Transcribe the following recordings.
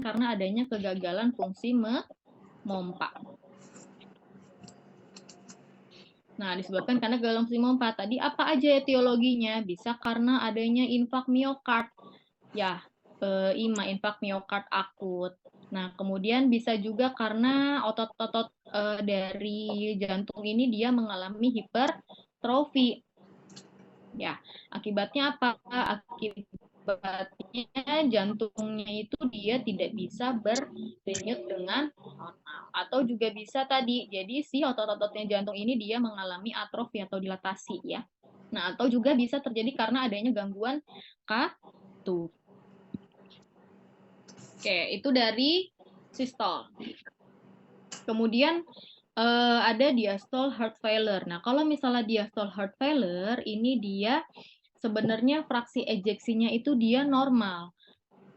karena adanya kegagalan fungsi memompa. Nah, disebabkan karena kegagalan fungsi memompa. Tadi apa aja etiologinya? Bisa karena adanya infak miokard. Ya, infak miokard akut. Nah, kemudian bisa juga karena otot-otot dari jantung ini dia mengalami hipertrofi. Ya, akibatnya apa? Akibatnya jantungnya itu dia tidak bisa berdenyut dengan normal. Atau juga bisa tadi, jadi si otot-ototnya jantung ini dia mengalami atrofi atau dilatasi ya. Nah, atau juga bisa terjadi karena adanya gangguan K2. Oke, itu dari sistol. Kemudian ada diastole heart failure. Nah, kalau misalnya diastole heart failure, ini dia sebenarnya fraksi ejeksinya itu dia normal.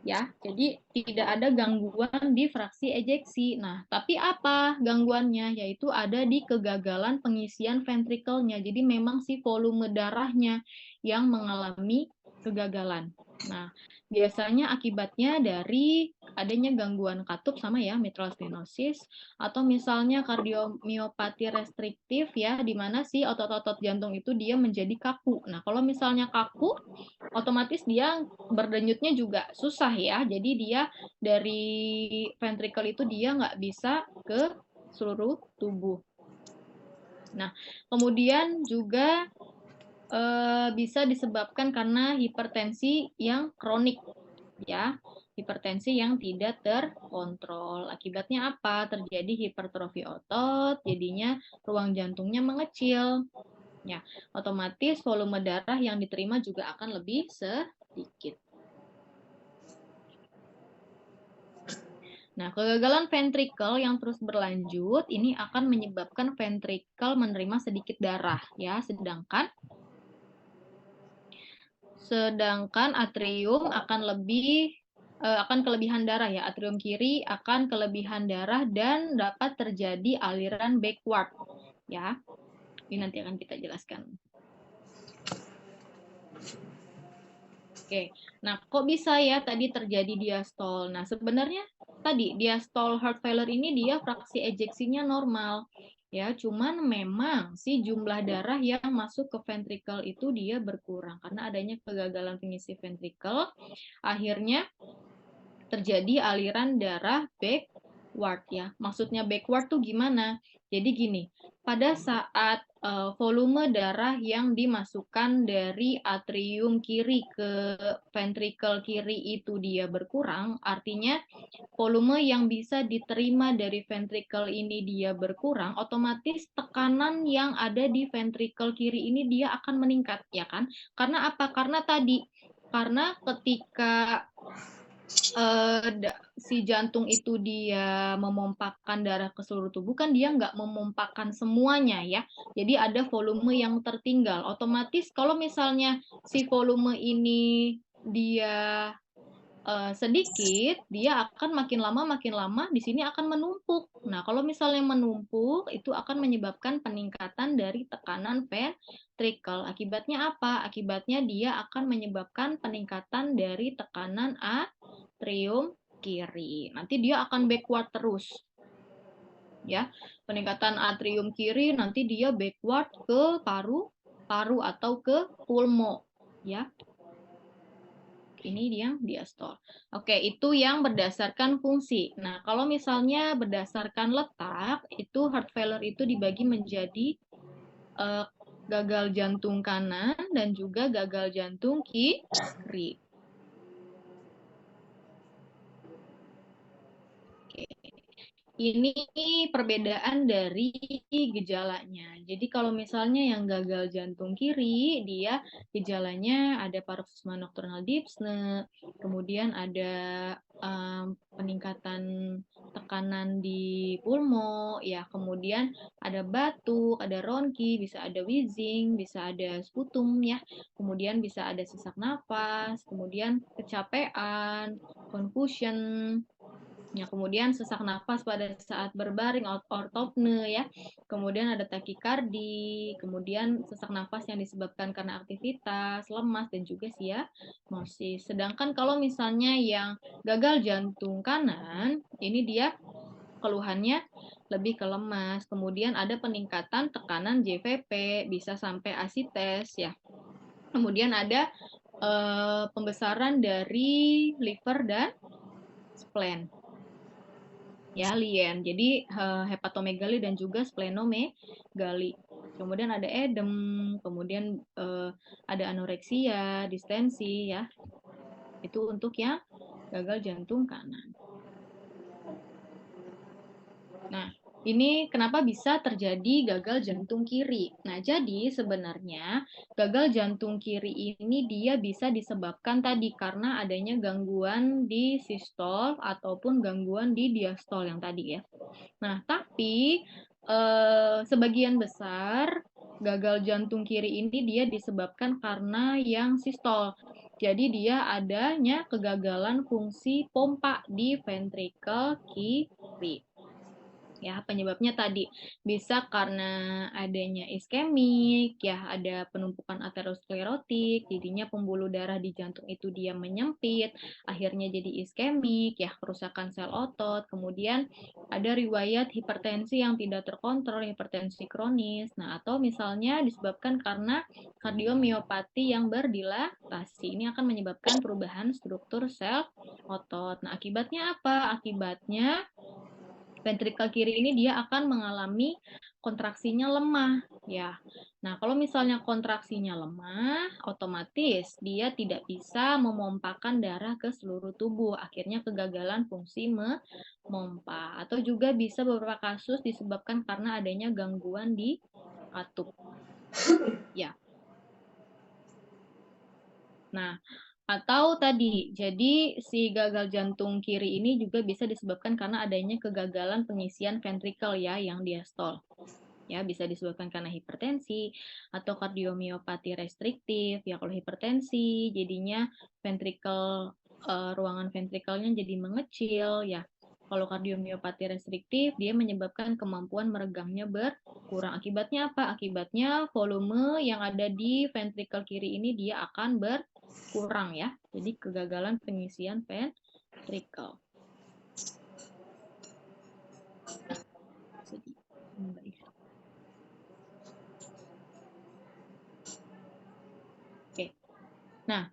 Ya, jadi tidak ada gangguan di fraksi ejeksi. Nah, tapi apa gangguannya? Yaitu ada di kegagalan pengisian ventrikelnya. Jadi memang si volume darahnya yang mengalami kegagalan. Nah, biasanya akibatnya dari adanya gangguan katup sama ya, mitral stenosis, atau misalnya kardiomiopati restriktif ya, di mana si otot-otot jantung itu dia menjadi kaku. Nah, kalau misalnya kaku, otomatis dia berdenyutnya juga susah ya. Jadi dia dari ventricle itu dia nggak bisa ke seluruh tubuh. Nah, kemudian juga bisa disebabkan karena hipertensi yang kronik ya. Hipertensi yang tidak terkontrol. Akibatnya apa? Terjadi hipertrofi otot, jadinya ruang jantungnya mengecil. Ya, otomatis volume darah yang diterima juga akan lebih sedikit. Nah, kegagalan ventrikel yang terus berlanjut ini akan menyebabkan ventrikel menerima sedikit darah ya, sedangkan atrium akan kelebihan darah ya. Atrium kiri akan kelebihan darah dan dapat terjadi aliran backward ya. Ini nanti akan kita jelaskan. Oke, nah kok bisa ya tadi terjadi diastol? Nah sebenarnya tadi diastol heart failure ini dia fraksi ejeksinya normal, ya cuman memang si jumlah darah yang masuk ke ventrikel itu dia berkurang karena adanya kegagalan pengisi ventrikel, akhirnya terjadi aliran darah backward ya. Maksudnya backward tuh gimana? Jadi gini, pada saat volume darah yang dimasukkan dari atrium kiri ke ventrikel kiri itu dia berkurang, artinya volume yang bisa diterima dari ventrikel ini dia berkurang, otomatis tekanan yang ada di ventrikel kiri ini dia akan meningkat, ya kan? Karena apa? Karena tadi, karena ketika si jantung itu dia memompakan darah ke seluruh tubuh kan dia nggak memompakan semuanya ya. Jadi ada volume yang tertinggal. Otomatis kalau misalnya si volume ini dia sedikit, dia akan makin lama di sini akan menumpuk. Nah, kalau misalnya menumpuk, itu akan menyebabkan peningkatan dari tekanan ventrikel. Akibatnya apa? Akibatnya dia akan menyebabkan peningkatan dari tekanan atrium kiri. Nanti dia akan backward terus. Ya, peningkatan atrium kiri nanti dia backward ke paru atau ke pulmo, ya. Ini dia diastol. Oke, itu yang berdasarkan fungsi. Nah, kalau misalnya berdasarkan letak, itu heart failure itu dibagi menjadi gagal jantung kanan dan juga gagal jantung kiri. Oke. Ini perbedaan dari gejalanya. Jadi kalau misalnya yang gagal jantung kiri, dia gejalanya ada paroxysmal nocturnal dyspnea, kemudian ada peningkatan tekanan di pulmo, ya kemudian ada batuk, ada ronki, bisa ada wheezing, bisa ada sputum ya, kemudian bisa ada sesak napas, kemudian kecapean, confusion, Ya, kemudian sesak napas pada saat berbaring, ortopne ya. Kemudian ada takikardi, kemudian sesak napas yang disebabkan karena aktivitas, lemas dan juga sianosis. Sedangkan kalau misalnya yang gagal jantung kanan, ini dia keluhannya lebih ke lemas. Kemudian ada peningkatan tekanan JVP, bisa sampai asites ya. Kemudian ada pembesaran dari liver dan spleen. Ya, lien. Jadi hepatomegali dan juga splenomegali. Kemudian ada edem, kemudian ada anoreksia, distensi ya. Itu untuk yang gagal jantung kanan. Nah, ini kenapa bisa terjadi gagal jantung kiri? Nah, jadi sebenarnya gagal jantung kiri ini dia bisa disebabkan tadi karena adanya gangguan di sistol ataupun gangguan di diastol yang tadi ya. Nah, tapi sebagian besar gagal jantung kiri ini dia disebabkan karena yang sistol. Jadi dia adanya kegagalan fungsi pompa di ventrikel kiri. Ya, penyebabnya tadi bisa karena adanya iskemik, ya ada penumpukan aterosklerotik, jadinya pembuluh darah di jantung itu dia menyempit, akhirnya jadi iskemik, ya kerusakan sel otot, kemudian ada riwayat hipertensi yang tidak terkontrol, hipertensi kronis, nah atau misalnya disebabkan karena kardiomiopati yang berdilatasi, ini akan menyebabkan perubahan struktur sel otot. Nah akibatnya apa? Akibatnya ventrikel kiri ini dia akan mengalami kontraksinya lemah ya. Nah, kalau misalnya kontraksinya lemah, otomatis dia tidak bisa memompakan darah ke seluruh tubuh, akhirnya kegagalan fungsi memompa. Atau juga bisa beberapa kasus disebabkan karena adanya gangguan di katup. Ya. Nah, atau tadi, jadi si gagal jantung kiri ini juga bisa disebabkan karena adanya kegagalan pengisian ventrikel ya yang diastol. Ya, bisa disebabkan karena hipertensi atau kardiomiopati restriktif. Ya, kalau hipertensi jadinya ventrikel ruangan ventrikelnya jadi mengecil ya. Kalau kardiomiopati restriktif dia menyebabkan kemampuan meregangnya berkurang. Akibatnya apa? Akibatnya volume yang ada di ventrikel kiri ini dia akan berkurang ya. Jadi kegagalan pengisian ventrikel. Oke. Nah,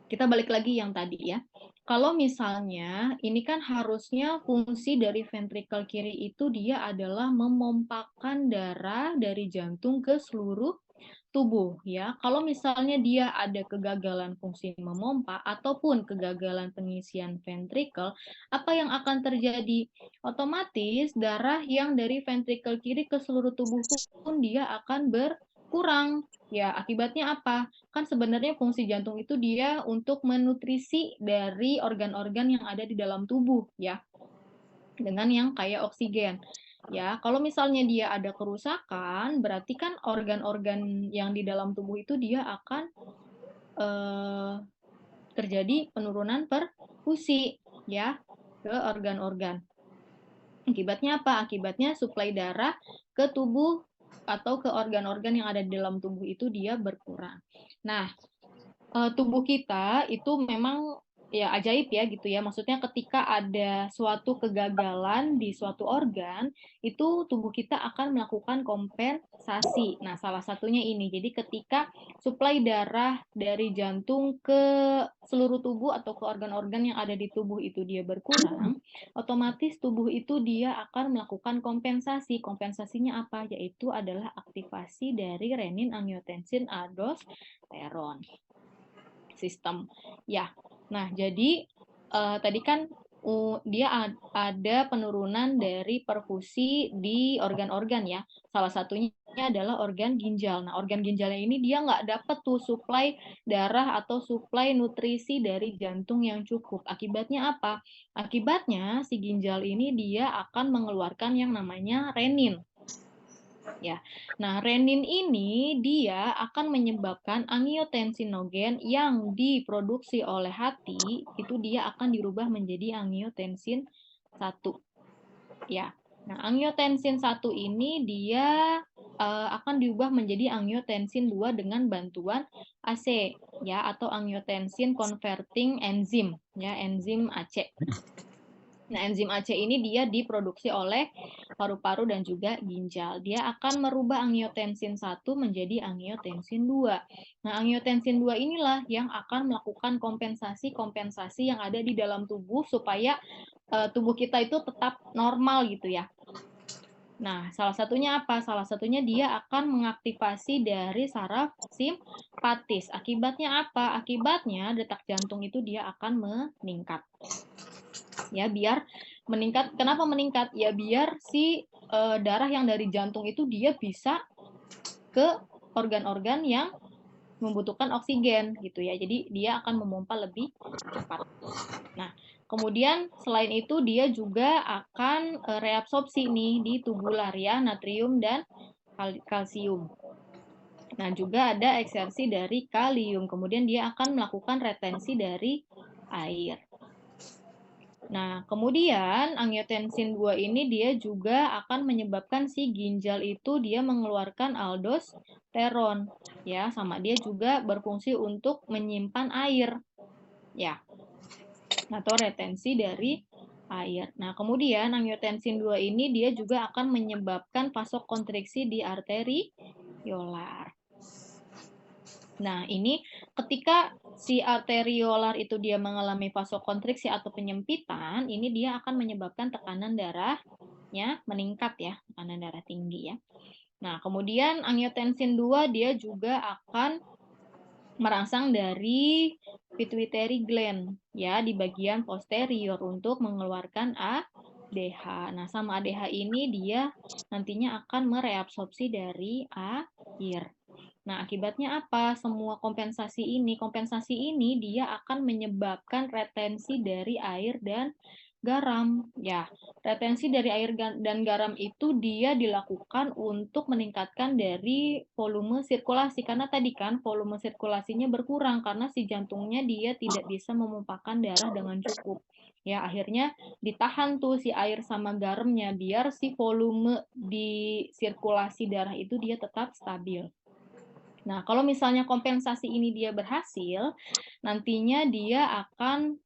kita balik lagi yang tadi ya. Kalau misalnya ini kan harusnya fungsi dari ventrikel kiri itu dia adalah memompakan darah dari jantung ke seluruh tubuh ya. Kalau misalnya dia ada kegagalan fungsi memompa ataupun kegagalan pengisian ventrikel, apa yang akan terjadi? Otomatis darah yang dari ventrikel kiri ke seluruh tubuh pun dia akan berkurang. Ya, akibatnya apa? Kan sebenarnya fungsi jantung itu dia untuk menutrisi dari organ-organ yang ada di dalam tubuh ya. Dengan yang kayak oksigen. Ya, kalau misalnya dia ada kerusakan, berarti kan organ-organ yang di dalam tubuh itu dia akan terjadi penurunan perfusi ya ke organ-organ. Akibatnya apa? Akibatnya suplai darah ke tubuh atau ke organ-organ yang ada di dalam tubuh itu dia berkurang. Nah, tubuh kita itu memang ya ajaib ya gitu ya. Maksudnya ketika ada suatu kegagalan di suatu organ, itu tubuh kita akan melakukan kompensasi. Nah, salah satunya ini. Jadi ketika suplai darah dari jantung ke seluruh tubuh atau ke organ-organ yang ada di tubuh itu dia berkurang, otomatis tubuh itu dia akan melakukan kompensasi. Kompensasinya apa? Yaitu adalah aktivasi dari renin, angiotensin, aldosteron sistem. Ya, nah jadi tadi kan dia ada penurunan dari perfusi di organ-organ ya. Salah satunya adalah organ ginjal. Nah, organ ginjalnya ini dia nggak dapat tuh suplai darah atau suplai nutrisi dari jantung yang cukup. Akibatnya apa? Akibatnya si ginjal ini dia akan mengeluarkan yang namanya renin. Ya. Nah, renin ini dia akan menyebabkan angiotensinogen yang diproduksi oleh hati itu dia akan dirubah menjadi angiotensin 1. Ya. Nah, angiotensin 1 ini dia akan diubah menjadi angiotensin 2 dengan bantuan AC ya atau angiotensin converting enzyme ya, enzim AC. Nah, enzim AC ini dia diproduksi oleh paru-paru dan juga ginjal. Dia akan merubah angiotensin 1 menjadi angiotensin 2. Nah, angiotensin 2 inilah yang akan melakukan kompensasi-kompensasi yang ada di dalam tubuh supaya tubuh kita itu tetap normal gitu ya. Nah, salah satunya apa? Salah satunya dia akan mengaktifasi dari saraf simpatis. Akibatnya apa? Akibatnya detak jantung itu dia akan meningkat. Ya, biar meningkat. Kenapa meningkat? Ya, biar si darah yang dari jantung itu dia bisa ke organ-organ yang membutuhkan oksigen gitu ya. Jadi dia akan memompa lebih cepat. Nah, kemudian selain itu dia juga akan reabsorpsi nih di tubularia natrium dan kalsium. Nah, juga ada eksersi dari kalium. Kemudian dia akan melakukan retensi dari air. Nah, kemudian angiotensin 2 ini dia juga akan menyebabkan si ginjal itu dia mengeluarkan aldosteron. Ya, sama dia juga berfungsi untuk menyimpan air. Ya, atau retensi dari air. Nah, kemudian angiotensin 2 ini dia juga akan menyebabkan vasokonstriksi di arteriolar. Nah, ini ketika si arteriolar itu dia mengalami vasokonstriksi atau penyempitan, ini dia akan menyebabkan tekanan darahnya meningkat ya, tekanan darah tinggi ya. Nah, kemudian angiotensin 2 dia juga akan merangsang dari pituitary gland ya di bagian posterior untuk mengeluarkan ADH. Nah, sama ADH ini dia nantinya akan mereabsorpsi dari air. Nah, akibatnya apa? Semua kompensasi ini dia akan menyebabkan retensi dari air dan garam. Ya, retensi dari air dan garam itu dia dilakukan untuk meningkatkan dari volume sirkulasi. Karena tadi kan volume sirkulasinya berkurang karena si jantungnya dia tidak bisa memompakan darah dengan cukup. Ya, akhirnya ditahan tuh si air sama garamnya biar si volume di sirkulasi darah itu dia tetap stabil. Nah, kalau misalnya kompensasi ini dia berhasil, nantinya dia akan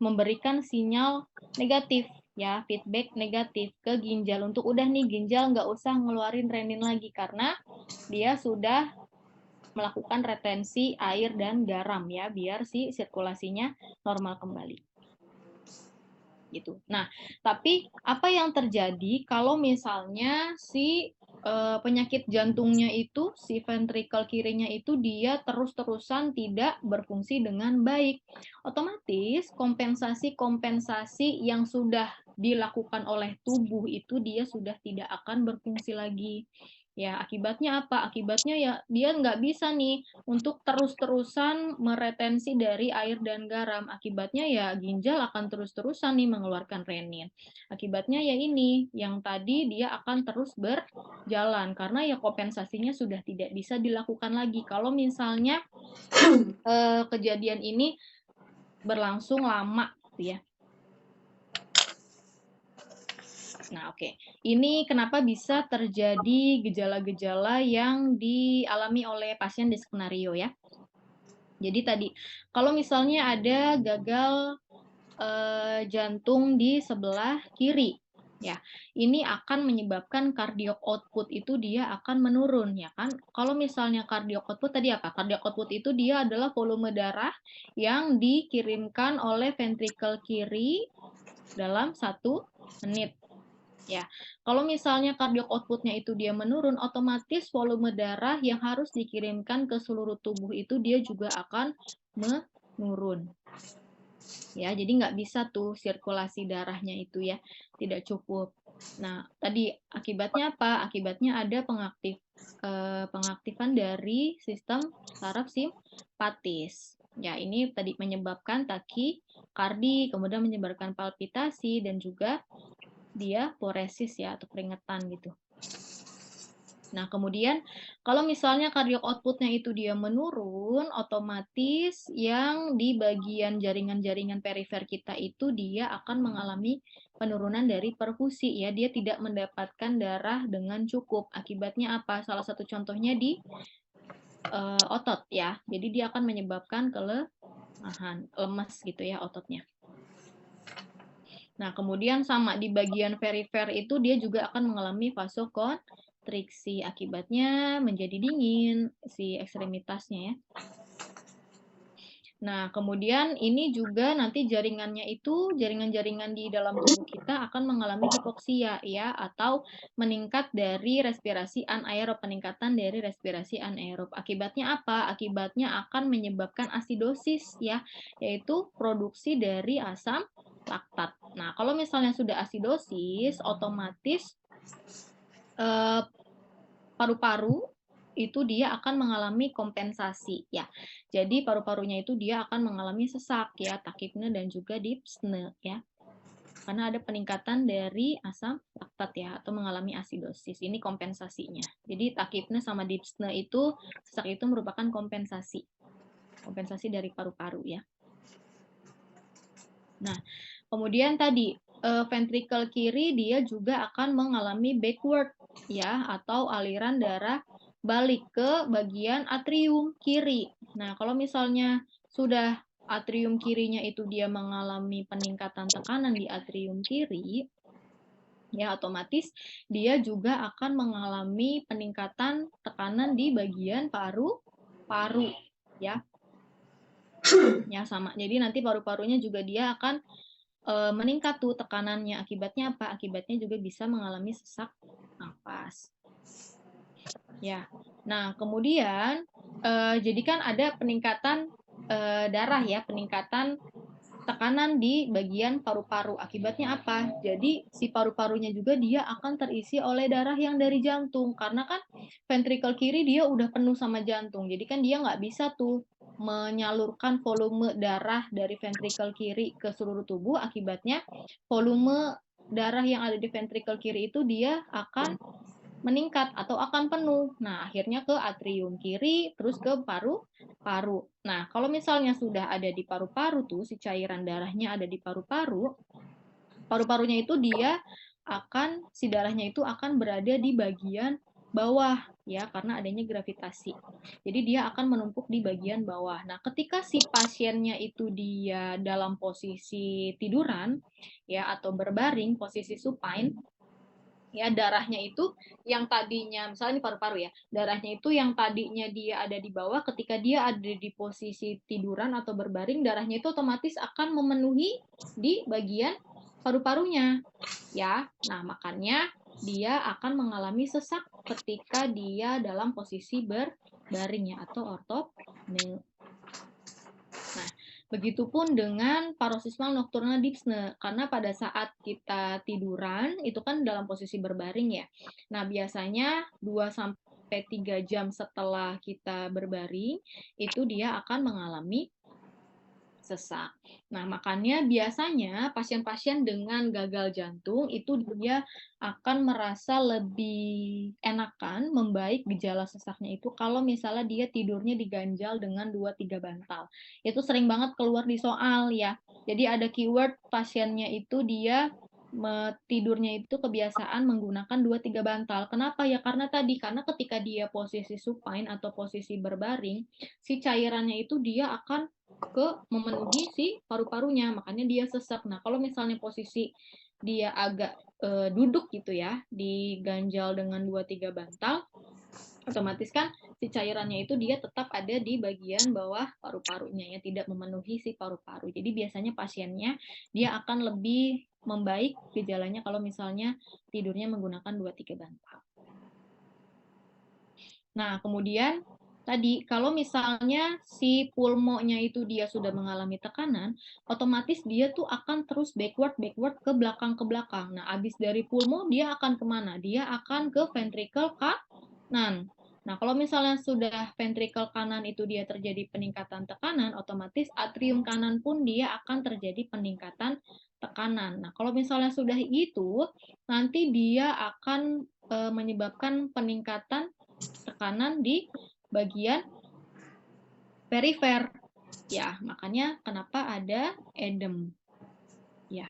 memberikan sinyal negatif, ya, feedback negatif ke ginjal untuk udah nih ginjal nggak usah ngeluarin renin lagi karena dia sudah melakukan retensi air dan garam ya, biar si sirkulasinya normal kembali. Gitu. Nah, tapi apa yang terjadi kalau misalnya si penyakit jantungnya itu, si ventrikel kirinya itu dia terus-terusan tidak berfungsi dengan baik. Otomatis kompensasi-kompensasi yang sudah dilakukan oleh tubuh itu dia sudah tidak akan berfungsi lagi. Ya, akibatnya apa? Akibatnya ya dia nggak bisa nih untuk terus-terusan meretensi dari air dan garam. Akibatnya ya ginjal akan terus-terusan nih mengeluarkan renin. Akibatnya ya ini, yang tadi dia akan terus berjalan karena ya kompensasinya sudah tidak bisa dilakukan lagi. Kalau misalnya kejadian ini berlangsung lama gitu ya. Nah, oke. Ini kenapa bisa terjadi gejala-gejala yang dialami oleh pasien di skenario ya. Jadi tadi, kalau misalnya ada gagal jantung di sebelah kiri, ya, ini akan menyebabkan cardiac output itu dia akan menurun, ya kan? Kalau misalnya cardiac output tadi apa? Cardiac output itu dia adalah volume darah yang dikirimkan oleh ventrikel kiri dalam 1 menit. Ya, kalau misalnya cardiac output-nya itu dia menurun, otomatis volume darah yang harus dikirimkan ke seluruh tubuh itu dia juga akan menurun. Ya, jadi nggak bisa tuh sirkulasi darahnya itu ya, tidak cukup. Nah, tadi akibatnya apa? Akibatnya ada pengaktifan dari sistem saraf simpatis. Ya, ini tadi menyebabkan takikardi, kemudian menyebabkan palpitasi dan juga dia poresis ya atau keringetan gitu. Nah, kemudian kalau misalnya cardiac output-nya itu dia menurun, otomatis yang di bagian jaringan-jaringan perifer kita itu dia akan mengalami penurunan dari perfusi ya. Dia tidak mendapatkan darah dengan cukup. Akibatnya apa? Salah satu contohnya di otot ya. Jadi dia akan menyebabkan kelemahan, lemas gitu ya ototnya. Nah, kemudian sama di bagian perifer itu dia juga akan mengalami vasokonstriksi. Akibatnya menjadi dingin si ekstremitasnya ya. Nah, kemudian ini juga nanti jaringannya itu, jaringan-jaringan di dalam tubuh kita akan mengalami hipoksia ya, atau meningkat dari respirasi anaerob, peningkatan dari respirasi anaerob. Akibatnya apa? Akibatnya akan menyebabkan asidosis ya, yaitu produksi dari asam laktat. Nah, kalau misalnya sudah asidosis, otomatis paru-paru itu dia akan mengalami kompensasi ya. Jadi paru-parunya itu dia akan mengalami sesak ya, takipne dan juga dipsne ya. Karena ada peningkatan dari asam laktat ya, atau mengalami asidosis. Ini kompensasinya. Jadi takipne sama dipsne itu, sesak itu merupakan kompensasi. Kompensasi dari paru-paru ya. Nah, kemudian tadi ventricle kiri dia juga akan mengalami backward ya, atau aliran darah balik ke bagian atrium kiri. Nah, kalau misalnya sudah atrium kirinya itu dia mengalami peningkatan tekanan di atrium kiri, ya otomatis dia juga akan mengalami peningkatan tekanan di bagian paru-paru ya. Ya sama. Jadi nanti paru-parunya juga dia akan meningkat tuh tekanannya. Akibatnya apa? Akibatnya juga bisa mengalami sesak nafas. Ya. Nah, kemudian jadi kan ada peningkatan darah ya, peningkatan tekanan di bagian paru-paru. Akibatnya apa? Jadi si paru-parunya juga dia akan terisi oleh darah yang dari jantung. Karena kan ventricle kiri dia udah penuh sama jantung. Jadi kan dia nggak bisa tuh menyalurkan volume darah dari ventricle kiri ke seluruh tubuh. Akibatnya volume darah yang ada di ventricle kiri itu dia akan meningkat atau akan penuh. Nah, akhirnya ke atrium kiri, terus ke paru-paru. Nah, kalau misalnya sudah ada di paru-paru tuh, si cairan darahnya ada di paru-paru, paru-parunya itu dia akan, si darahnya itu akan berada di bagian bawah, ya, karena adanya gravitasi. Jadi dia akan menumpuk di bagian bawah. Nah, ketika si pasiennya itu dia dalam posisi tiduran, ya, atau berbaring, posisi supine, ya darahnya itu yang tadinya misalnya di paru-paru ya, darahnya itu yang tadinya dia ada di bawah, ketika dia ada di posisi tiduran atau berbaring, darahnya itu otomatis akan memenuhi di bagian paru-parunya ya. Nah, makanya dia akan mengalami sesak ketika dia dalam posisi berbaring ya, atau ortopne. Nah, begitupun dengan paroxysmal nocturnal dyspnea, karena pada saat kita tiduran itu kan dalam posisi berbaring ya. Nah, biasanya 2-3 jam setelah kita berbaring itu dia akan mengalami sesak. Nah, makanya biasanya pasien-pasien dengan gagal jantung itu dia akan merasa lebih enakan, membaik gejala sesaknya itu kalau misalnya dia tidurnya diganjal dengan 2-3 bantal. Itu sering banget keluar di soal ya. Jadi ada keyword pasiennya itu dia tidurnya itu kebiasaan menggunakan 2-3 bantal. Kenapa ya? Karena ketika dia posisi supine atau posisi berbaring, si cairannya itu dia akan memenuhi si paru-parunya, makanya dia sesak. Nah, kalau misalnya posisi dia agak duduk gitu ya, diganjal dengan 2-3 bantal, otomatis kan si cairannya itu dia tetap ada di bagian bawah paru-parunya ya, tidak memenuhi si paru-paru. Jadi biasanya pasiennya dia akan lebih membaik gejalanya kalau misalnya tidurnya menggunakan 2-3 bantal. Nah, kemudian tadi kalau misalnya si pulmonya itu dia sudah mengalami tekanan, otomatis dia tuh akan terus backward ke belakang. Nah, habis dari pulmo dia akan kemana? Dia akan ke ventricle kanan. Nah, kalau misalnya sudah ventricle kanan itu dia terjadi peningkatan tekanan, otomatis atrium kanan pun dia akan terjadi peningkatan tekanan. Nah, kalau misalnya sudah itu, nanti dia akan menyebabkan peningkatan tekanan di bagian perifer. Ya, makanya kenapa ada edem. Ya.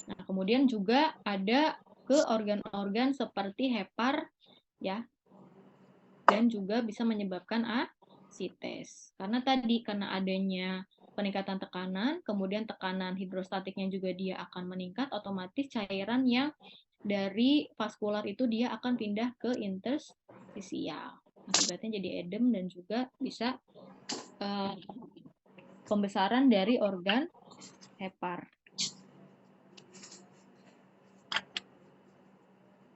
Nah, kemudian juga ada ke organ-organ seperti hepar, ya, dan juga bisa menyebabkan asites. Karena tadi, karena adanya peningkatan tekanan, kemudian tekanan hidrostatiknya juga dia akan meningkat, otomatis cairan yang dari vaskular itu dia akan pindah ke interstisial. Akibatnya jadi edem dan juga bisa pembesaran dari organ hepar.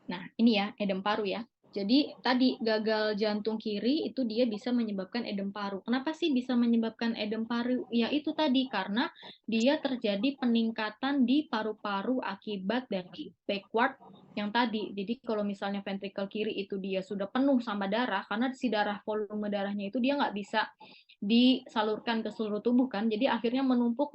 Nah, ini ya, edem paru ya. Jadi tadi gagal jantung kiri itu dia bisa menyebabkan edem paru. Kenapa sih bisa menyebabkan edem paru? Ya itu tadi karena dia terjadi peningkatan di paru-paru akibat dari backward yang tadi. Jadi kalau misalnya ventricle kiri itu dia sudah penuh sama darah, karena si darah volume darahnya itu dia nggak bisa disalurkan ke seluruh tubuh kan. Jadi akhirnya menumpuk,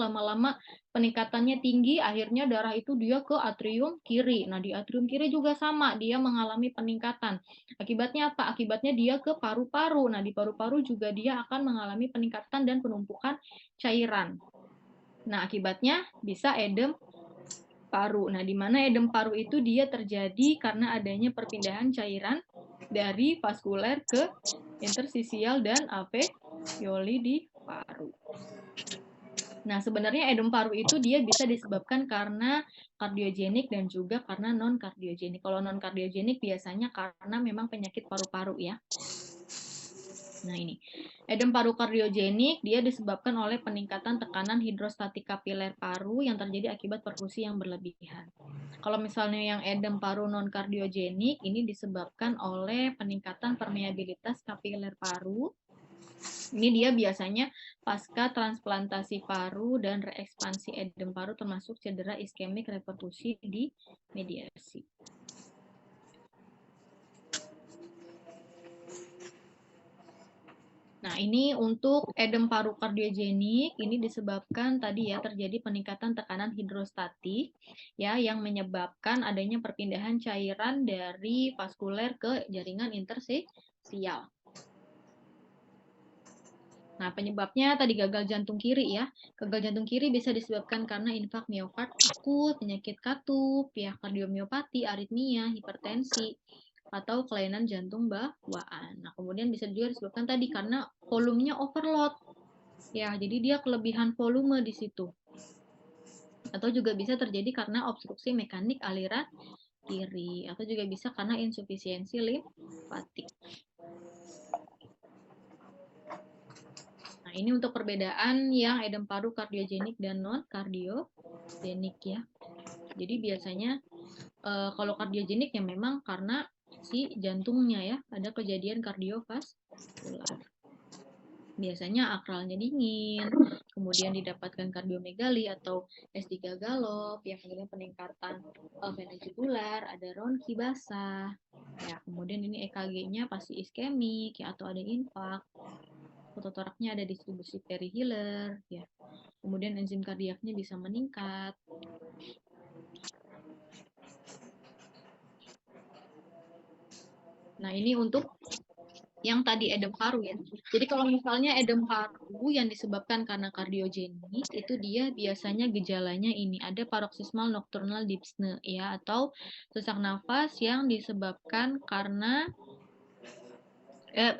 lama-lama peningkatannya tinggi, akhirnya darah itu dia ke atrium kiri. Nah, di atrium kiri juga sama, dia mengalami peningkatan. Akibatnya apa? Akibatnya dia ke paru-paru. Nah, di paru-paru juga dia akan mengalami peningkatan dan penumpukan cairan. Nah, akibatnya bisa edem paru. Nah, di mana edem paru itu dia terjadi karena adanya perpindahan cairan dari vaskuler ke interstisial dan alveoli di paru. Nah, sebenarnya edem paru itu dia bisa disebabkan karena kardiogenik dan juga karena non-kardiogenik. Kalau non-kardiogenik biasanya karena memang penyakit paru-paru ya. Nah, ini. Edem paru kardiogenik dia disebabkan oleh peningkatan tekanan hidrostatik kapiler paru yang terjadi akibat perfusi yang berlebihan. Kalau misalnya yang edem paru non-kardiogenik ini disebabkan oleh peningkatan permeabilitas kapiler paru. Ini dia biasanya pasca transplantasi paru dan reekspansi edem paru termasuk cedera iskemik reperkusi di mediasi. Nah, ini untuk edem paru kardiogenik, ini disebabkan tadi ya terjadi peningkatan tekanan hidrostatik ya yang menyebabkan adanya perpindahan cairan dari vaskuler ke jaringan interstisial. Nah, penyebabnya tadi gagal jantung kiri ya. Gagal jantung kiri bisa disebabkan karena infak miokard akut, penyakit katup, ya kardiomiopati, aritmia, hipertensi, atau kelainan jantung bawaan. Nah, kemudian bisa juga disebabkan tadi karena volumenya overload. Ya, jadi dia kelebihan volume di situ. Atau juga bisa terjadi karena obstruksi mekanik aliran kiri, atau juga bisa karena insufisiensi limfatik. Nah, ini untuk perbedaan yang edem paru kardiogenik dan non-kardiogenik ya. Jadi biasanya kalau kardiogenik ya memang karena si jantungnya ya, ada kejadian kardiovaskular. Biasanya akralnya dingin, kemudian didapatkan kardiomegali atau S3 galop, ya kemudian peningkatan vena jugular, ada ronki basah, ya kemudian ini EKG-nya pasti iskemik ya atau ada infak. Fototoraknya ada distribusi perihilar, ya. Kemudian enzim kardiaknya bisa meningkat. Nah, ini untuk yang tadi edem paru ya. Jadi kalau misalnya edem paru yang disebabkan karena kardiogenik, itu dia biasanya gejalanya ini ada paroxysmal nocturnal dyspnea ya atau sesak nafas yang disebabkan karena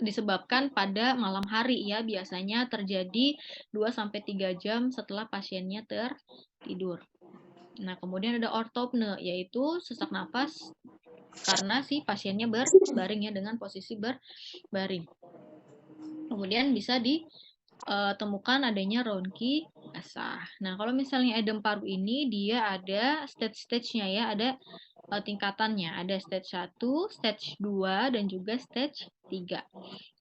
disebabkan pada malam hari ya, biasanya terjadi 2-3 jam setelah pasiennya tertidur. Nah, kemudian ada ortopne, yaitu sesak nafas karena si pasiennya berbaring ya dengan posisi berbaring. Kemudian bisa ditemukan adanya ronki basah. Nah, kalau misalnya edem paru ini dia ada stage-stage-nya ya, ada tingkatannya. Ada stage 1, stage 2, dan juga stage 3.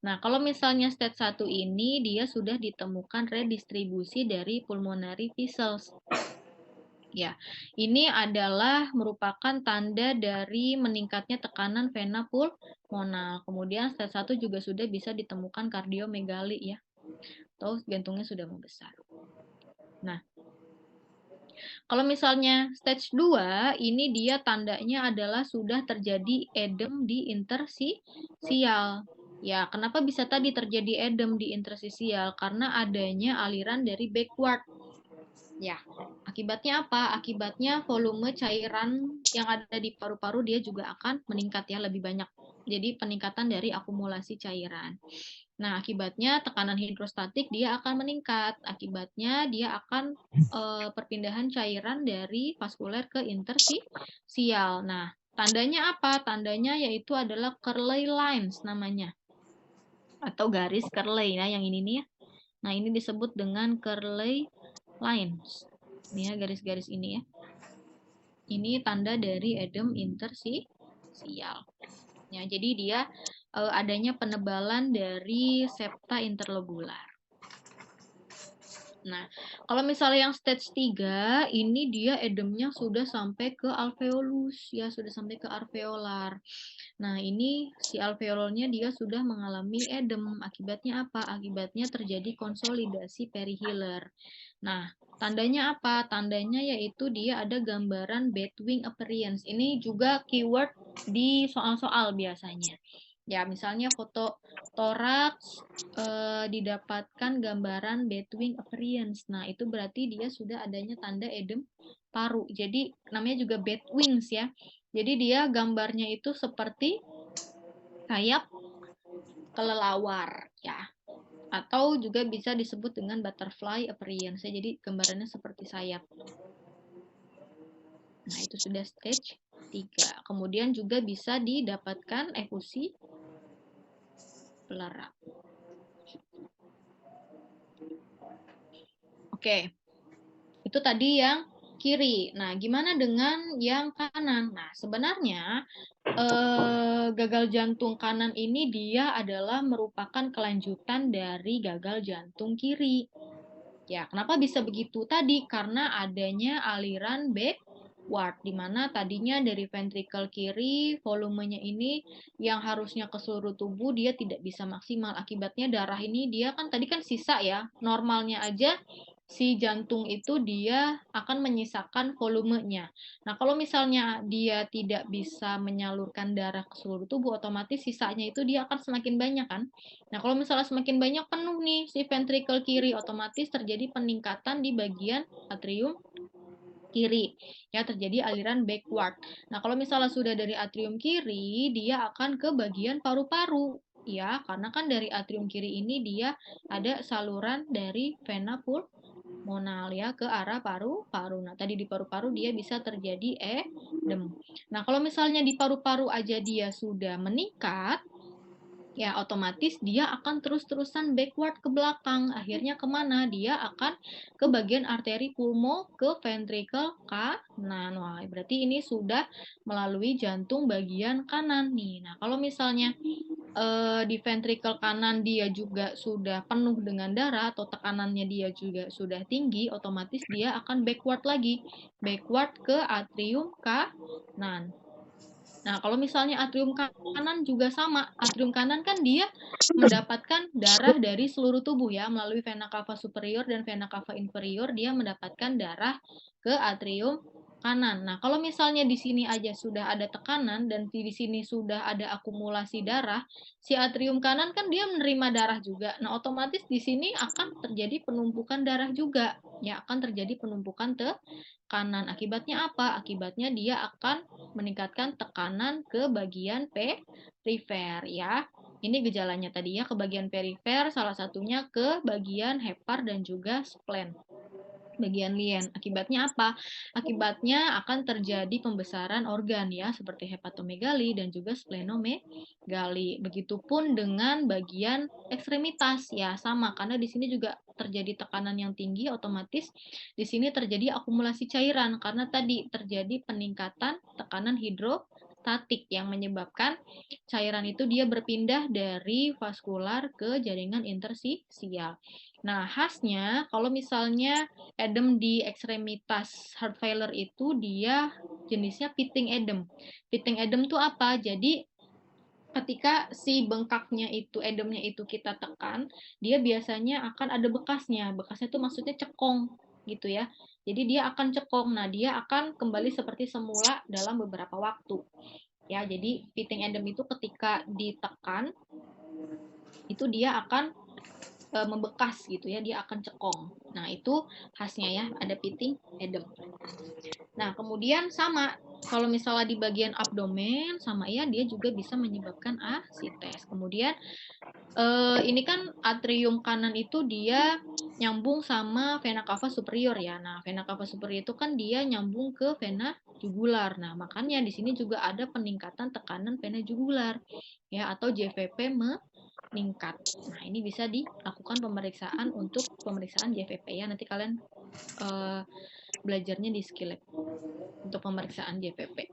Nah, kalau misalnya stage 1 ini dia sudah ditemukan redistribusi dari pulmonary vessels. Ya, ini adalah merupakan tanda dari meningkatnya tekanan vena pulmonal. Kemudian stage 1 juga sudah bisa ditemukan kardiomegali ya, atau jantungnya sudah membesar. Nah, Kalau misalnya stage 2, ini dia tandanya adalah sudah terjadi edem di interstisial. Ya, kenapa bisa tadi terjadi edem di interstisial? Karena adanya aliran dari backward. Ya, akibatnya apa? Akibatnya volume cairan yang ada di paru-paru dia juga akan meningkat ya, lebih banyak. Jadi peningkatan dari akumulasi cairan. Nah, akibatnya tekanan hidrostatik dia akan meningkat. Akibatnya dia akan perpindahan cairan dari vaskuler ke interstisial. Nah, tandanya apa? Tandanya yaitu adalah Curley lines namanya. Atau garis Curley. Nah, yang ini nih ya. Nah, ini disebut dengan Curley lines. Ini ya, garis-garis ini ya. Ini tanda dari edem interstisial. Ya, jadi dia adanya penebalan dari septa interlobular. Nah, kalau misalnya yang stage 3, ini dia edemnya sudah sampai ke alveolus, ya, sudah sampai ke alveolar. Nah, ini si alveolnya dia sudah mengalami edem. Akibatnya apa? Akibatnya terjadi konsolidasi perihilar. Nah, tandanya apa? Tandanya yaitu dia ada gambaran batwing appearance. Ini juga keyword di soal-soal biasanya. Ya, misalnya foto toraks didapatkan gambaran batwing appearance. Nah, itu berarti dia sudah adanya tanda edem paru. Jadi namanya juga batwings ya. Jadi dia gambarnya itu seperti sayap kelelawar ya. Atau juga bisa disebut dengan butterfly appearance. Jadi gambarannya seperti sayap. Nah, itu sudah stage 3. Kemudian juga bisa didapatkan efusi pleura. Oke, itu tadi yang kiri. Nah, gimana dengan yang kanan? Nah, sebenarnya gagal jantung kanan ini dia adalah merupakan kelanjutan dari gagal jantung kiri. Ya, kenapa bisa begitu? Tadi karena adanya aliran backward, di mana tadinya dari ventricle kiri volumenya ini yang harusnya ke seluruh tubuh dia tidak bisa maksimal. Akibatnya darah ini dia kan tadi kan sisa ya, normalnya aja si jantung itu dia akan menyisakan volumenya. Nah, kalau misalnya dia tidak bisa menyalurkan darah ke seluruh tubuh, otomatis sisanya itu dia akan semakin banyak kan. Nah, kalau misalnya semakin banyak penuh nih si ventricle kiri, otomatis terjadi peningkatan di bagian atrium kiri. Ya, terjadi aliran backward. Nah, kalau misalnya sudah dari atrium kiri, dia akan ke bagian paru-paru. Ya, karena kan dari atrium kiri ini dia ada saluran dari vena pulmonal ya ke arah paru-paru. Nah, tadi di paru-paru dia bisa terjadi edem. Nah, kalau misalnya di paru-paru aja dia sudah meningkat, ya otomatis dia akan terus-terusan backward ke belakang. Akhirnya kemana? Dia akan ke bagian arteri pulmo ke ventricle kanan. Wah, berarti ini sudah melalui jantung bagian kanan nih. Nah, kalau misalnya di ventricle kanan dia juga sudah penuh dengan darah atau tekanannya dia juga sudah tinggi, otomatis dia akan backward lagi. Backward ke atrium kanan. Nah, kalau misalnya atrium kanan juga sama. Atrium kanan kan dia mendapatkan darah dari seluruh tubuh ya, melalui vena cava superior dan vena cava inferior dia mendapatkan darah ke atrium kanan. Nah, kalau misalnya di sini aja sudah ada tekanan dan di sini sudah ada akumulasi darah, si atrium kanan kan dia menerima darah juga. Nah, otomatis di sini akan terjadi penumpukan darah juga. Ya, akan terjadi penumpukan tekanan. Akibatnya apa? Akibatnya dia akan meningkatkan tekanan ke bagian perifer ya. Ini gejalanya tadi ya, ke bagian perifer, salah satunya ke bagian hepar dan juga spleen. Bagian lien. Akibatnya apa? Akibatnya akan terjadi pembesaran organ ya, seperti hepatomegali dan juga splenomegali. Begitupun dengan bagian ekstremitas ya, sama karena di sini juga terjadi tekanan yang tinggi, otomatis di sini terjadi akumulasi cairan karena tadi terjadi peningkatan tekanan hidrostatik yang menyebabkan cairan itu dia berpindah dari vaskular ke jaringan interstisial. Nah, khasnya kalau misalnya edem di ekstremitas heart failure itu dia jenisnya pitting edem. Pitting edem itu apa? Jadi ketika si bengkaknya itu, edemnya itu kita tekan, dia biasanya akan ada bekasnya. Bekasnya itu maksudnya cekong gitu ya. Jadi dia akan cekung. Nah, dia akan kembali seperti semula dalam beberapa waktu. Ya, jadi pitting edem itu ketika ditekan itu dia akan membekas gitu ya, dia akan cekong. Nah, itu khasnya ya, ada pitting edem. Nah, kemudian sama kalau misalnya di bagian abdomen sama ya dia juga bisa menyebabkan asites. Kemudian ini kan atrium kanan itu dia nyambung sama vena cava superior ya. Nah, vena cava superior itu kan dia nyambung ke vena jugular. Nah, makanya di sini juga ada peningkatan tekanan vena jugular ya atau JVP meningkat. Nah, ini bisa dilakukan pemeriksaan untuk pemeriksaan JVP ya. Nanti kalian belajarnya di skill lab untuk pemeriksaan JVP.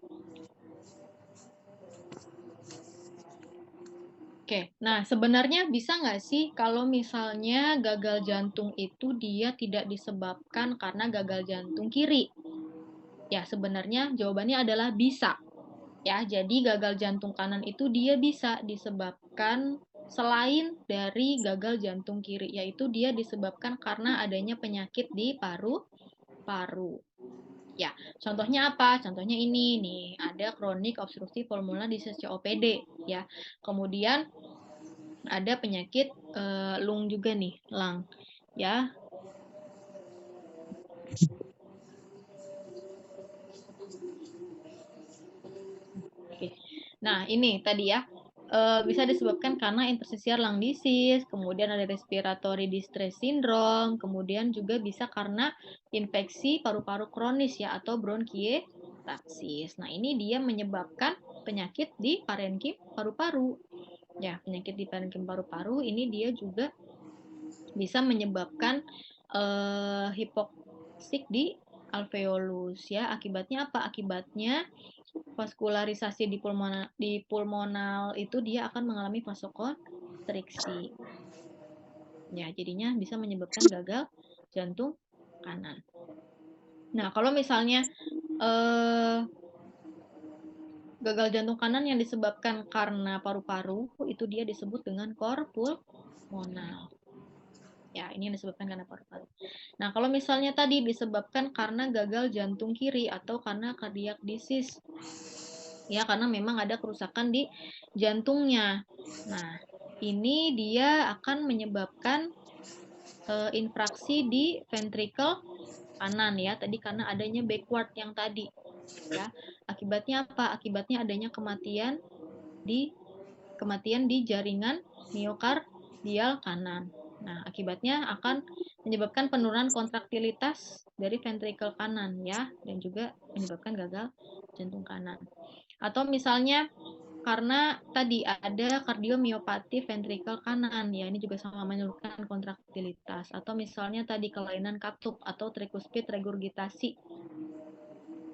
Oke, nah sebenarnya bisa nggak sih kalau misalnya gagal jantung itu dia tidak disebabkan karena gagal jantung kiri? Ya, sebenarnya jawabannya adalah bisa. Ya, jadi gagal jantung kanan itu dia bisa disebabkan selain dari gagal jantung kiri, yaitu dia disebabkan karena adanya penyakit di paru-paru. Ya, contohnya apa? Contohnya ini nih, ada chronic obstructive pulmonary disease COPD ya. Kemudian ada penyakit lung juga nih, lung ya. Oke. Nah, ini tadi ya. Bisa disebabkan karena interstitial lung disease, kemudian ada respiratory distress syndrome, kemudian juga bisa karena infeksi paru-paru kronis ya atau bronkiektasis. Nah, ini dia menyebabkan penyakit di parenkim paru-paru. Ya, penyakit di parenkim paru-paru ini dia juga bisa menyebabkan hipoksik di alveolus ya. Akibatnya apa? Akibatnya vaskularisasi di pulmonal itu dia akan mengalami vasokonstriksi. Ya, jadinya bisa menyebabkan gagal jantung kanan. Nah, kalau misalnya gagal jantung kanan yang disebabkan karena paru-paru, itu dia disebut dengan cor pulmonal. Ya, ini yang disebabkan karena paru-paru. Nah, kalau misalnya tadi disebabkan karena gagal jantung kiri atau karena cardiac disease, ya karena memang ada kerusakan di jantungnya. Nah, ini dia akan menyebabkan infraksi di ventricle kanan ya. Tadi karena adanya backward yang tadi. Ya, akibatnya apa? Akibatnya adanya kematian di jaringan miokardial kanan. Nah, akibatnya akan menyebabkan penurunan kontraktilitas dari ventricle kanan ya dan juga menyebabkan gagal jantung kanan. Atau misalnya karena tadi ada kardiomiopati ventricle kanan ya, ini juga sama menurunkan kontraktilitas. Atau misalnya tadi kelainan katup atau tricuspid regurgitasi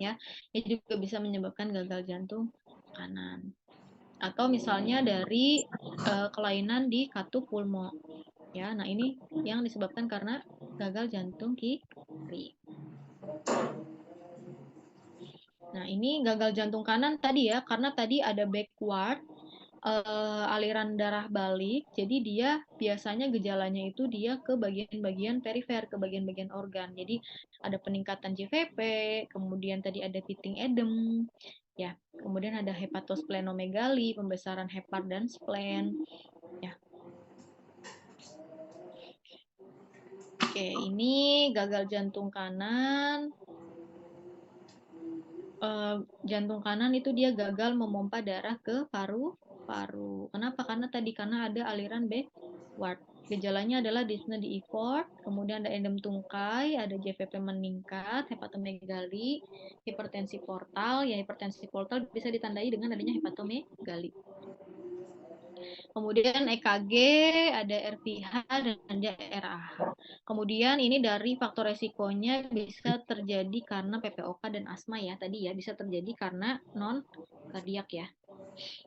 ya, ini juga bisa menyebabkan gagal jantung kanan. Atau misalnya dari kelainan di katup pulmo ya. Nah, ini yang disebabkan karena gagal jantung kiri. Nah, ini gagal jantung kanan tadi ya, karena tadi ada backward aliran darah balik, jadi dia biasanya gejalanya itu dia ke bagian-bagian perifer, ke bagian-bagian organ. Jadi ada peningkatan JVP, kemudian tadi ada pitting edem, ya, kemudian ada hepatosplenomegali, pembesaran hepat dan spleen, ya. Oke, ini gagal jantung kanan. Jantung kanan itu dia gagal memompa darah ke paru-paru. Kenapa? Karena ada aliran backward. Gejalanya adalah dyspnea di effort, kemudian ada endem tungkai, ada JVP meningkat, hepatomegali, hipertensi portal. Ya, hipertensi portal bisa ditandai dengan adanya hepatomegali. Kemudian EKG, ada RPH, dan ada RAH. Kemudian ini dari faktor resikonya bisa terjadi karena PPOK dan asma ya. Tadi ya bisa terjadi karena non kardiak ya.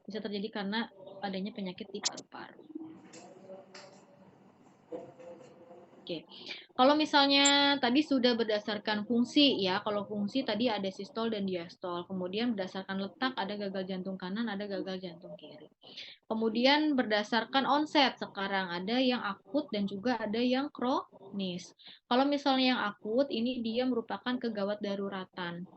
Bisa terjadi karena adanya penyakit di paru-paru. Oke. Kalau misalnya tadi sudah berdasarkan fungsi ya, kalau fungsi tadi ada sistol dan diastol. Kemudian berdasarkan letak ada gagal jantung kanan, ada gagal jantung kiri. Kemudian berdasarkan onset, sekarang ada yang akut dan juga ada yang kronis. Kalau misalnya yang akut, ini dia merupakan kegawat daruratan.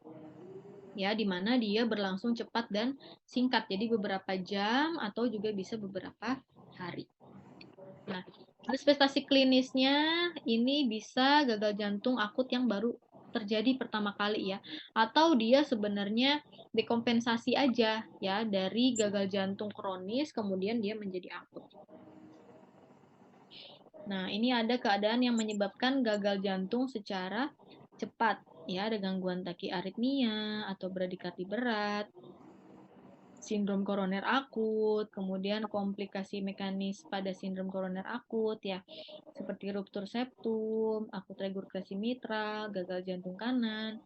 Ya, di mana dia berlangsung cepat dan singkat. Jadi beberapa jam atau juga bisa beberapa hari. Nah, manifestasi klinisnya ini bisa gagal jantung akut yang baru terjadi pertama kali ya, atau dia sebenarnya dekompensasi aja ya dari gagal jantung kronis kemudian dia menjadi akut. Nah, ini ada keadaan yang menyebabkan gagal jantung secara cepat ya, ada gangguan takiaritmia atau bradikardie berat, sindrom koroner akut, kemudian komplikasi mekanis pada sindrom koroner akut ya, seperti ruptur septum, akut regurgitasi mitral, gagal jantung kanan,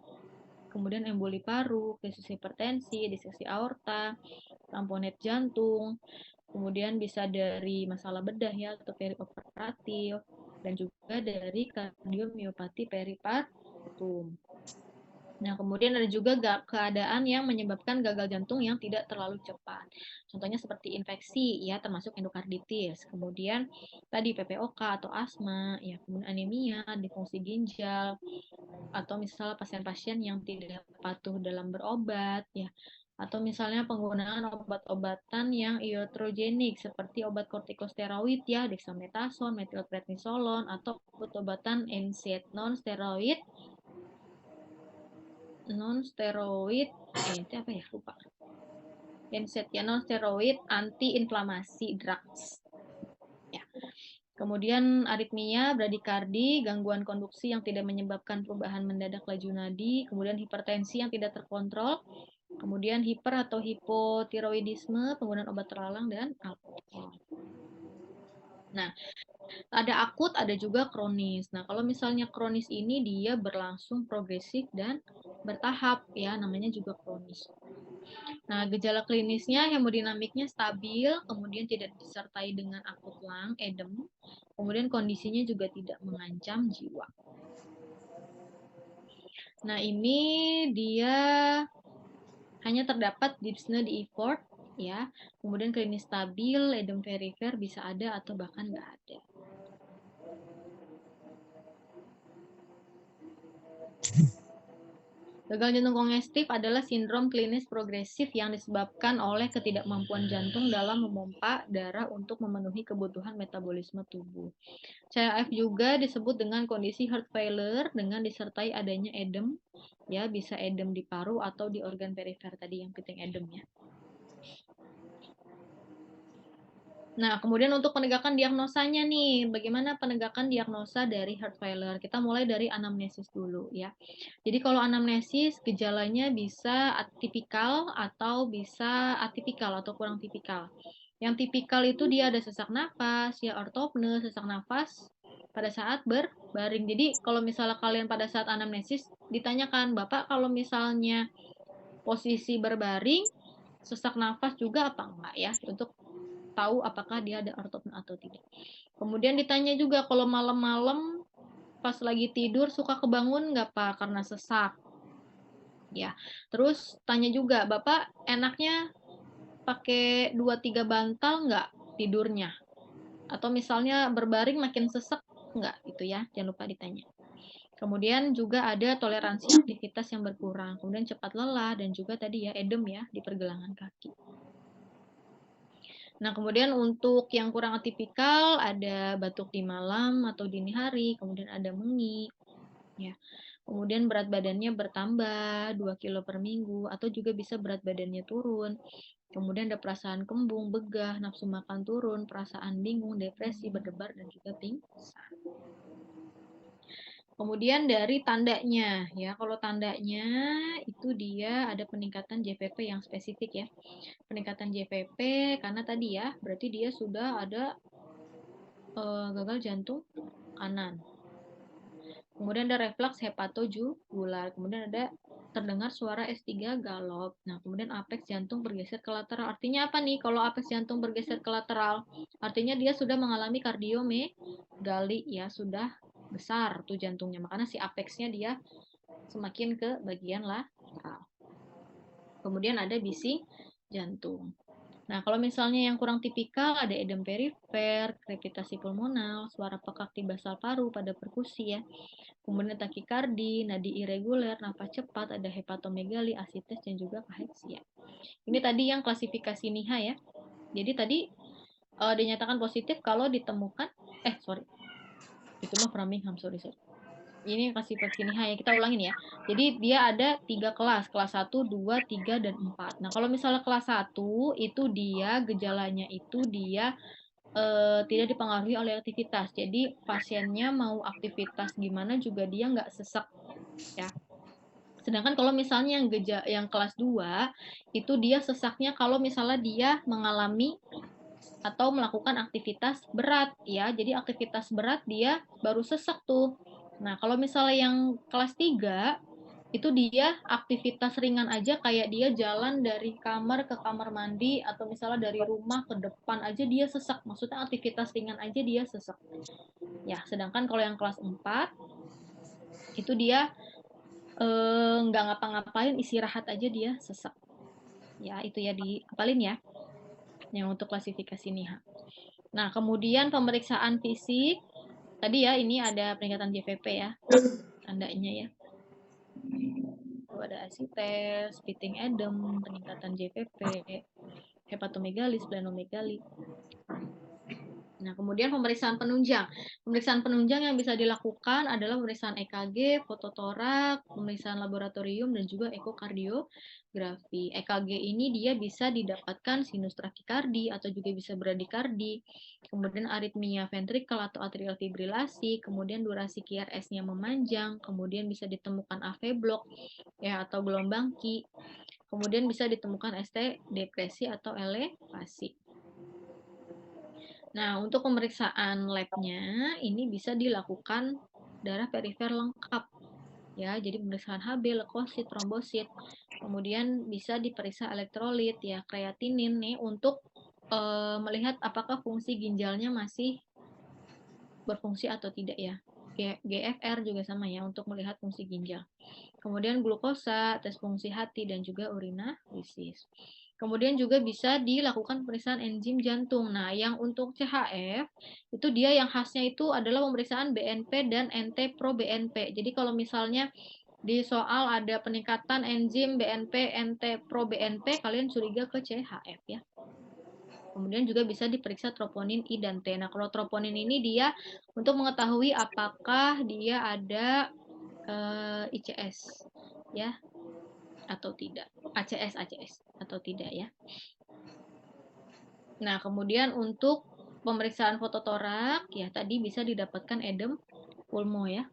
kemudian emboli paru, krisis hipertensi, diseksi aorta, tamponet jantung, kemudian bisa dari masalah bedah ya atau perioperatif, dan juga dari kardiomiopati peripartum. Nah, kemudian ada juga keadaan yang menyebabkan gagal jantung yang tidak terlalu cepat. Contohnya seperti infeksi, ya, termasuk endokarditis. Kemudian tadi PPOK atau asma, ya, kemudian anemia, disfungsi ginjal, atau misalnya pasien-pasien yang tidak patuh dalam berobat, ya, atau misalnya penggunaan obat-obatan yang iatrogenik seperti obat kortikosteroid ya, dexamethasone, metilprednisolon, atau obat-obatan NSAID non-steroid itu apa ya, lupa. NSAID ya, non-steroid anti-inflamasi drugs. Ya. Kemudian aritmia, bradikardi, gangguan konduksi yang tidak menyebabkan perubahan mendadak laju nadi, kemudian hipertensi yang tidak terkontrol, kemudian hiper atau hipotiroidisme, penggunaan obat terlarang dan alkohol. Nah, ada akut, ada juga kronis. Nah, kalau misalnya kronis ini dia berlangsung progresif dan bertahap ya, namanya juga kronis. Nah, gejala klinisnya hemodinamiknya stabil, kemudian tidak disertai dengan akut lung edem, kemudian kondisinya juga tidak mengancam jiwa. Nah, ini dia hanya terdapat dyspnea di effort ya, kemudian klinis stabil, edem perifer bisa ada atau bahkan nggak ada. Gagal jantung kongestif adalah sindrom klinis progresif yang disebabkan oleh ketidakmampuan jantung dalam memompa darah untuk memenuhi kebutuhan metabolisme tubuh. CAF juga disebut dengan kondisi heart failure dengan disertai adanya edem, ya bisa edem di paru atau di organ perifer tadi yang piting edem ya. Nah, kemudian untuk penegakan diagnosanya nih, bagaimana penegakan diagnosa dari heart failure? Kita mulai dari anamnesis dulu ya. Jadi kalau anamnesis gejalanya bisa atipikal atau bisa atipikal atau kurang tipikal. Yang tipikal itu dia ada sesak napas, ya ortopne, sesak nafas pada saat berbaring. Jadi kalau misalnya kalian pada saat anamnesis ditanyakan, Bapak kalau misalnya posisi berbaring, sesak nafas juga apa enggak ya? Untuk tahu apakah dia ada ortopne atau tidak. Kemudian ditanya juga kalau malam-malam pas lagi tidur suka kebangun nggak Pak karena sesak. Ya. Terus tanya juga, Bapak enaknya pakai 2-3 bantal nggak tidurnya? Atau misalnya berbaring makin sesek nggak gitu ya? Jangan lupa ditanya. Kemudian juga ada toleransi aktivitas yang berkurang, kemudian cepat lelah dan juga tadi ya edem ya di pergelangan kaki. Nah, kemudian untuk yang kurang atipikal ada batuk di malam atau dini hari, kemudian ada mengi, ya. Kemudian berat badannya bertambah 2 kilo per minggu atau juga bisa berat badannya turun. Kemudian ada perasaan kembung, begah, nafsu makan turun, perasaan bingung, depresi, berdebar dan juga pingsan. Kemudian dari tandanya, ya kalau tandanya itu dia ada peningkatan JVP yang spesifik ya. Peningkatan JVP karena tadi ya, berarti dia sudah ada gagal jantung kanan. Kemudian ada reflux hepatojugular. Kemudian ada terdengar suara S3 galop. Nah, kemudian apeks jantung bergeser ke lateral. Artinya apa nih kalau apeks jantung bergeser ke lateral? Artinya dia sudah mengalami kardiomegali ya, sudah besar tuh jantungnya, makanya si apexnya dia semakin ke bagian lateral. Kemudian ada bising jantung. Nah, kalau misalnya yang kurang tipikal ada edem perifer, krepitasi pulmonal, suara pekak di basal paru pada perkusi ya. Kemudian takikardi, nadi irreguler, nafas cepat, ada hepatomegali, asites, dan juga kaheksia. Ini tadi yang klasifikasi NIHA ya. Jadi tadi dinyatakan positif kalau ditemukan, itu mah Framingham, sorry. Ini klasifikasi NIHA ya, kita ulangin ya. Jadi dia ada 3 kelas 1, 2, 3, dan 4. Nah, kalau misalnya kelas 1, itu dia gejalanya itu dia tidak dipengaruhi oleh aktivitas. Jadi pasiennya mau aktivitas gimana juga dia nggak sesek ya. Sedangkan kalau misalnya yang kelas 2, itu dia sesaknya kalau misalnya dia mengalami atau melakukan aktivitas berat ya. Jadi aktivitas berat dia baru sesak tuh. Nah, kalau misalnya yang kelas 3 itu dia aktivitas ringan aja kayak dia jalan dari kamar ke kamar mandi atau misalnya dari rumah ke depan aja dia sesak. Maksudnya aktivitas ringan aja dia sesak. Ya, sedangkan kalau yang kelas 4 itu dia nggak ngapa-ngapain, istirahat aja dia sesak. Ya, itu ya diapalin ya. Yang untuk klasifikasi NIHA. Nah, kemudian pemeriksaan fisik. Tadi ya, ini ada peningkatan JVP ya. Tandanya ya. Ada asites, pitting edem, peningkatan JVP, hepatomegali, splenomegali. Nah, kemudian pemeriksaan penunjang. Pemeriksaan penunjang yang bisa dilakukan adalah pemeriksaan EKG, fototorak, pemeriksaan laboratorium, dan juga ekokardiografi. EKG ini dia bisa didapatkan sinus takikardi atau juga bisa bradikardi, kemudian aritmia ventrikel atau atrial fibrilasi, kemudian durasi QRS-nya memanjang, kemudian bisa ditemukan AV block ya atau gelombang Ki, kemudian bisa ditemukan ST depresi atau elevasi. Nah, untuk pemeriksaan labnya ini bisa dilakukan darah perifer lengkap. Ya, jadi pemeriksaan HB, leukosit, trombosit. Kemudian bisa diperiksa elektrolit ya, kreatinin nih untuk melihat apakah fungsi ginjalnya masih berfungsi atau tidak ya. GFR juga sama ya untuk melihat fungsi ginjal. Kemudian glukosa, tes fungsi hati, dan juga urinalisis. Kemudian juga bisa dilakukan pemeriksaan enzim jantung. Nah, yang untuk CHF, itu dia yang khasnya itu adalah pemeriksaan BNP dan NT-proBNP. Jadi kalau misalnya di soal ada peningkatan enzim BNP, NT-proBNP, kalian curiga ke CHF ya. Kemudian juga bisa diperiksa troponin I dan T. Nah, kalau troponin ini dia untuk mengetahui apakah dia ada ICS ya atau tidak, ACS atau tidak ya. Nah, kemudian untuk pemeriksaan fototorak ya tadi bisa didapatkan edem pulmo ya,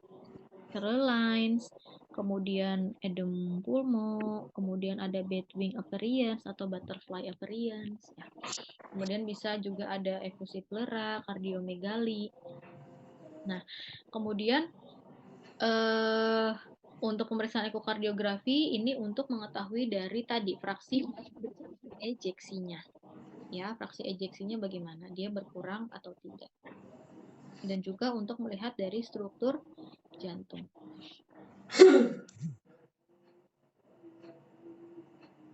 Carolines, kemudian edem pulmo, kemudian ada bedwing appearance atau butterfly appearance ya. Kemudian bisa juga ada efusi pleura, kardiomegali. Nah, kemudian untuk pemeriksaan ekokardiografi ini untuk mengetahui dari tadi fraksi ejeksinya. Ya, fraksi ejeksinya bagaimana? Dia berkurang atau tidak. Dan juga untuk melihat dari struktur jantung.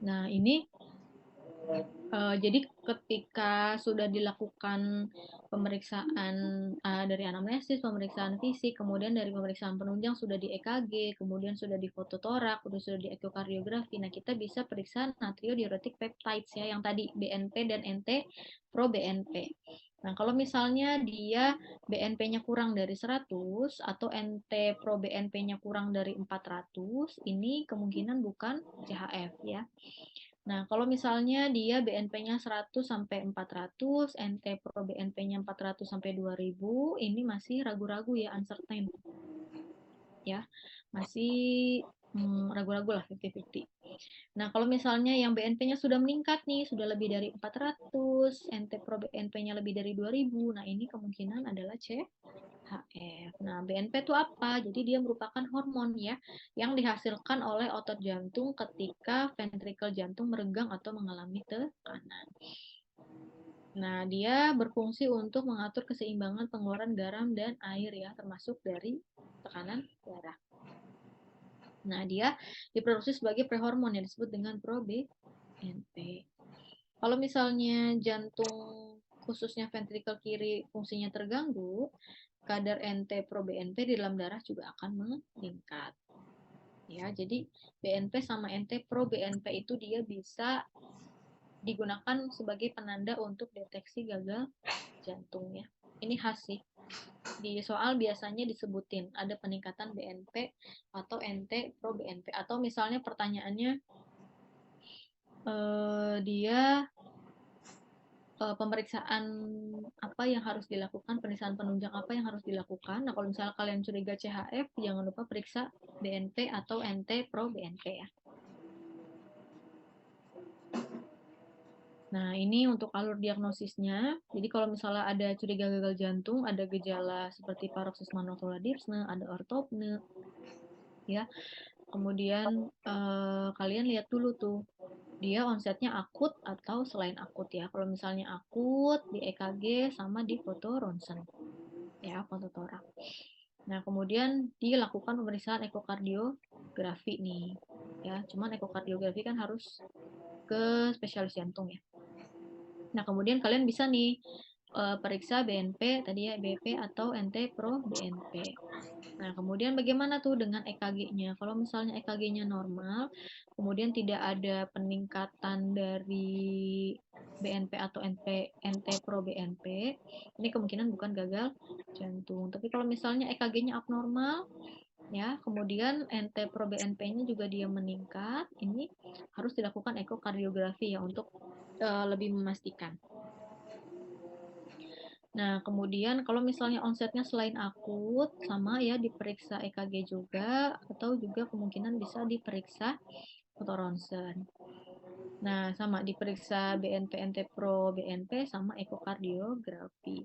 Nah, ini jadi ketika sudah dilakukan pemeriksaan dari anamnesis, pemeriksaan fisik, kemudian dari pemeriksaan penunjang sudah di EKG, kemudian sudah di fototorak, sudah di ekokardiografi. Nah, kita bisa periksa natriuretic peptides ya, yang tadi BNP dan NT-proBNP. Nah, kalau misalnya dia BNP-nya kurang dari 100 atau NT-proBNP-nya kurang dari 400, ini kemungkinan bukan CHF ya. Nah, kalau misalnya dia BNP-nya 100 sampai 400, NT-pro BNP-nya 400 sampai 2000, ini masih ragu-ragu ya, uncertain. Ya, masih ragu-ragu lah 50-50. Nah, kalau misalnya yang BNP-nya sudah meningkat nih, sudah lebih dari 400, NT-pro BNP-nya lebih dari 2000, nah ini kemungkinan adalah CHF. Nah, BNP itu apa? Jadi dia merupakan hormon ya yang dihasilkan oleh otot jantung ketika ventrikel jantung meregang atau mengalami tekanan. Nah, dia berfungsi untuk mengatur keseimbangan pengeluaran garam dan air ya, termasuk dari tekanan darah. Nah, dia diproduksi sebagai prehormon yang disebut dengan proBNP. Kalau misalnya jantung khususnya ventrikel kiri fungsinya terganggu, kadar NT-proBNP di dalam darah juga akan meningkat. Ya, jadi BNP sama NT-proBNP itu dia bisa digunakan sebagai penanda untuk deteksi gagal jantung ya. Ini khas sih. Di soal biasanya disebutin ada peningkatan BNP atau NT pro BNP, atau misalnya pertanyaannya dia pemeriksaan apa yang harus dilakukan, pemeriksaan penunjang apa yang harus dilakukan. Nah, kalau misalnya kalian curiga CHF, jangan lupa periksa BNP atau NT pro BNP ya. Nah, ini untuk alur diagnosisnya. Jadi kalau misalnya ada curiga gagal jantung, ada gejala seperti paroxysmal nocturnal dyspnea, ada ortopnea, ya. Kemudian kalian lihat dulu tuh, dia onsetnya akut atau selain akut ya. Kalau misalnya akut di EKG sama di foto ronsen, ya, foto torak. Nah, kemudian dilakukan pemeriksaan ekokardiografi nih, ya. Cuman ekokardiografi kan harus ke spesialis jantung ya. Nah, kemudian kalian bisa nih periksa BNP tadi ya, BP atau NT pro BNP. Nah, kemudian bagaimana tuh dengan EKG-nya? Kalau misalnya EKG-nya normal, kemudian tidak ada peningkatan dari BNP atau NT pro BNP, ini kemungkinan bukan gagal jantung. Tapi kalau misalnya EKG-nya abnormal, ya, kemudian NT pro BNP-nya juga dia meningkat, ini harus dilakukan ekokardiografi ya untuk lebih memastikan. Nah, kemudian kalau misalnya onsetnya selain akut, sama ya diperiksa EKG juga, atau juga kemungkinan bisa diperiksa foto ronsen. Nah, sama diperiksa BNP, NT pro BNP, sama ekokardiografi.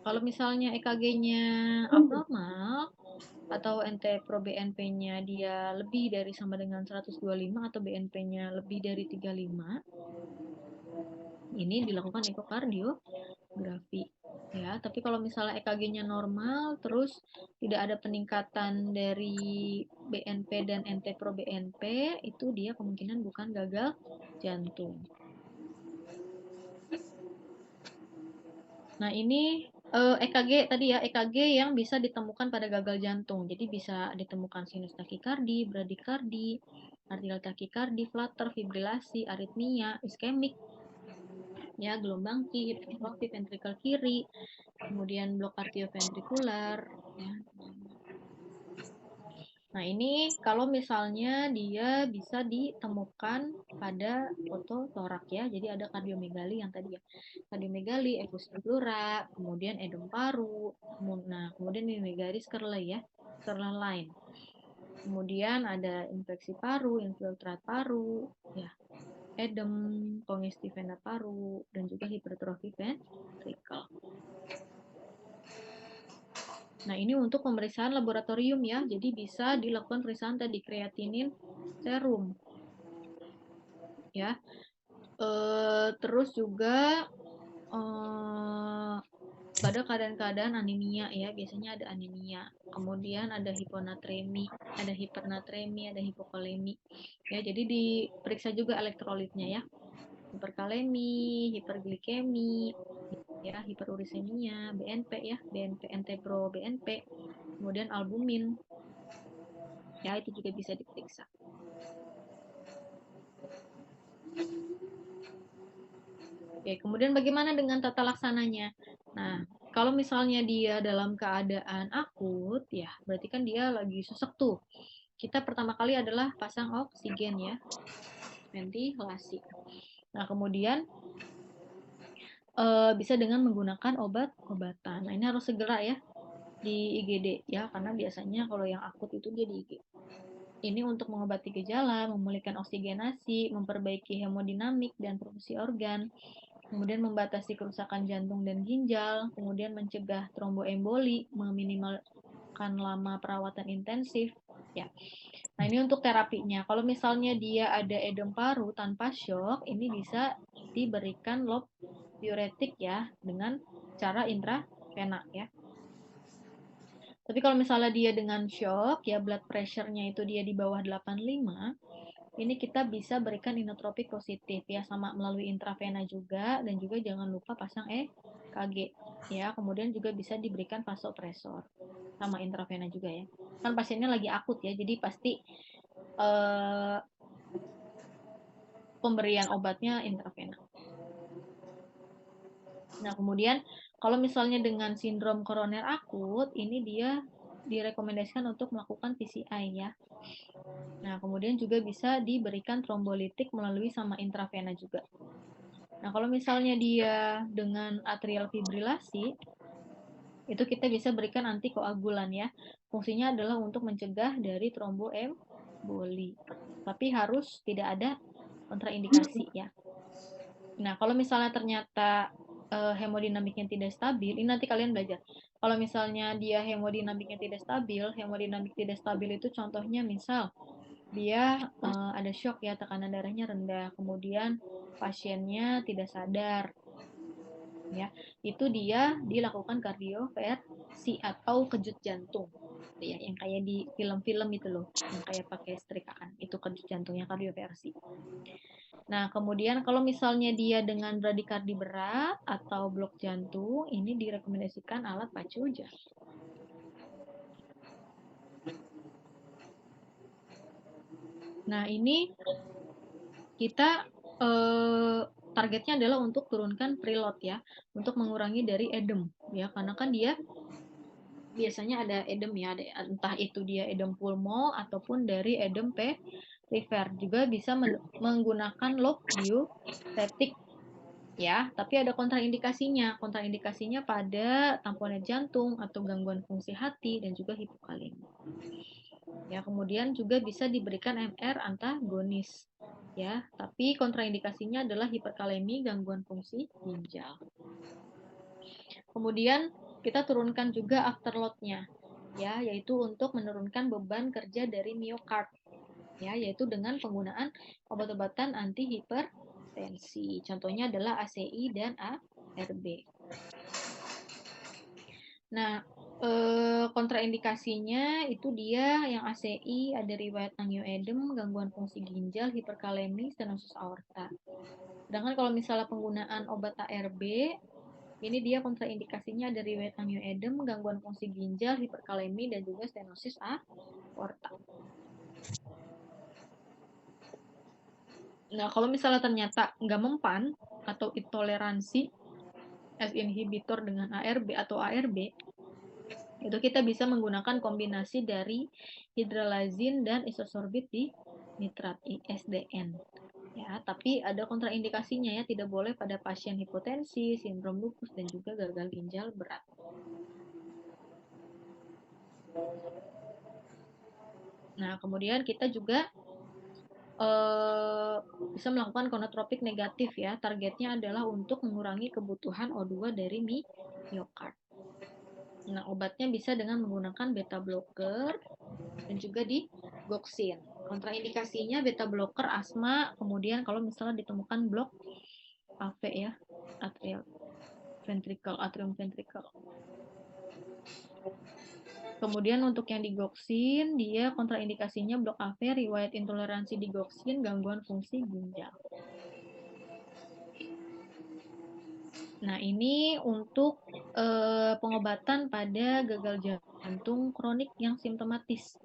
Kalau misalnya EKG-nya abnormal, atau NT pro BNP-nya dia lebih dari sama dengan 125, atau BNP-nya lebih dari 35, ini dilakukan ekokardiografi. Ya, tapi kalau misalnya EKG-nya normal, terus tidak ada peningkatan dari BNP dan NT pro BNP, itu dia kemungkinan bukan gagal jantung. Nah, ini EKG tadi ya, EKG yang bisa ditemukan pada gagal jantung. Jadi bisa ditemukan sinus takikardi, bradikardi, arterial takikardi, flutter, fibrilasi, aritmia, iskemik, ya, gelombang T, hipertrofi ventrikel kiri, kemudian blok arterioventrikular, ya. Nah, ini kalau misalnya dia bisa ditemukan pada foto torak ya. Jadi ada kardiomegali yang tadi ya. Kardiomegali, efusi pleura, kemudian edem paru, nah, kemudian ini garis Kerley ya, Kerley line. Kemudian ada infeksi paru, infiltrat paru, ya, edem, kongestif vena paru, dan juga hipertrofi ventrikel. Nah, ini untuk pemeriksaan laboratorium ya. Jadi bisa dilakukan pemeriksaan tadi kreatinin serum. Ya. Terus juga pada keadaan-keadaan anemia ya, biasanya ada anemia. Kemudian ada hiponatremi, ada hipernatremi, ada hipokalemi. Ya, jadi diperiksa juga elektrolitnya ya. Hiperkalemi, hiperglikemi, ya, hiperurisemia, BNP ya, BNP NT pro BNP, kemudian albumin. Ya, itu juga bisa diperiksa. Oke, kemudian bagaimana dengan tata laksananya? Nah, kalau misalnya dia dalam keadaan akut, ya berarti kan dia lagi sesek tuh. Kita pertama kali adalah pasang oksigen ya, ventilasi. Nah, kemudian bisa dengan menggunakan obat-obatan. Nah, ini harus segera ya di IGD ya, karena biasanya kalau yang akut itu dia di IGD. Ini untuk mengobati gejala, memulihkan oksigenasi, memperbaiki hemodinamik dan produksi organ, kemudian membatasi kerusakan jantung dan ginjal, kemudian mencegah tromboemboli, meminimalkan lama perawatan intensif, ya. Nah, ini untuk terapinya. Kalau misalnya dia ada edem paru tanpa shock, ini bisa diberikan lob diuretik ya dengan cara intravena ya. Tapi kalau misalnya dia dengan shock ya, blood pressure-nya itu dia di bawah 85, ini kita bisa berikan inotropik positif ya, sama melalui intravena juga, dan juga jangan lupa pasang EKG ya. Kemudian juga bisa diberikan vasopresor sama intravena juga ya. Kan pasiennya lagi akut ya, jadi pasti pemberian obatnya intravena. Nah, kemudian kalau misalnya dengan sindrom koroner akut, ini dia direkomendasikan untuk melakukan PCI ya. Nah, kemudian juga bisa diberikan trombolitik melalui sama intravena juga. Nah, kalau misalnya dia dengan atrial fibrilasi, itu kita bisa berikan antikoagulan ya. Fungsinya adalah untuk mencegah dari tromboemboli. Tapi harus tidak ada kontraindikasi ya. Nah, kalau misalnya ternyata hemodinamiknya tidak stabil, ini nanti kalian belajar. Kalau misalnya dia hemodinamiknya tidak stabil, hemodinamik tidak stabil itu contohnya misal dia ada shock ya, tekanan darahnya rendah, kemudian pasiennya tidak sadar, ya, itu dia dilakukan kardioversi atau kejut jantung, ya, yang kayak di film-film itu loh, yang kayak pakai setrikaan, itu kejut jantungnya kardioversi. Nah, kemudian kalau misalnya dia dengan bradikardi berat atau blok jantung, ini direkomendasikan alat pacu jantung. Nah, ini kita targetnya adalah untuk turunkan preload ya, untuk mengurangi dari edem ya, karena kan dia biasanya ada edem ya, entah itu dia edem pulmo ataupun dari edem perifer. Juga bisa menggunakan loop diuretik ya, tapi ada kontraindikasinya. Kontraindikasinya pada tamponet jantung atau gangguan fungsi hati dan juga hipokalemi. Ya, kemudian juga bisa diberikan MR antagonis ya, tapi kontraindikasinya adalah hiperkalemi, gangguan fungsi ginjal. Kemudian kita turunkan juga afterload-nya ya, yaitu untuk menurunkan beban kerja dari miokard ya, yaitu dengan penggunaan obat-obatan anti hipertensi. Contohnya adalah ACI dan ARB. Nah, kontraindikasinya itu dia yang ACI ada riwayat angioedem, gangguan fungsi ginjal, hiperkalemi, stenosis aorta. Sedangkan kalau misalnya penggunaan obat ARB, ini dia kontraindikasinya ada riwayat angioedem, gangguan fungsi ginjal, hiperkalemi, dan juga stenosis aorta. Nah, kalau misalnya ternyata nggak mempan atau intoleransi S inhibitor dengan ARB atau ARB, itu kita bisa menggunakan kombinasi dari hidralazin dan isosorbit di nitrat ISDN. Ya, tapi ada kontraindikasinya ya, tidak boleh pada pasien hipotensi, sindrom lupus, dan juga gagal ginjal berat. Nah, kemudian kita juga bisa melakukan gonotropik negatif ya. Targetnya adalah untuk mengurangi kebutuhan O2 dari miokard. Nah, obatnya bisa dengan menggunakan beta blocker dan juga digoxin. Kontraindikasinya beta blocker asma, kemudian kalau misalnya ditemukan blok AV ya, atrial ventricle, atrium ventricle. Kemudian untuk yang digoxin, dia kontraindikasinya blok AV, riwayat intoleransi digoxin, gangguan fungsi ginjal. Nah, ini untuk pengobatan pada gagal jantung kronik yang simptomatis.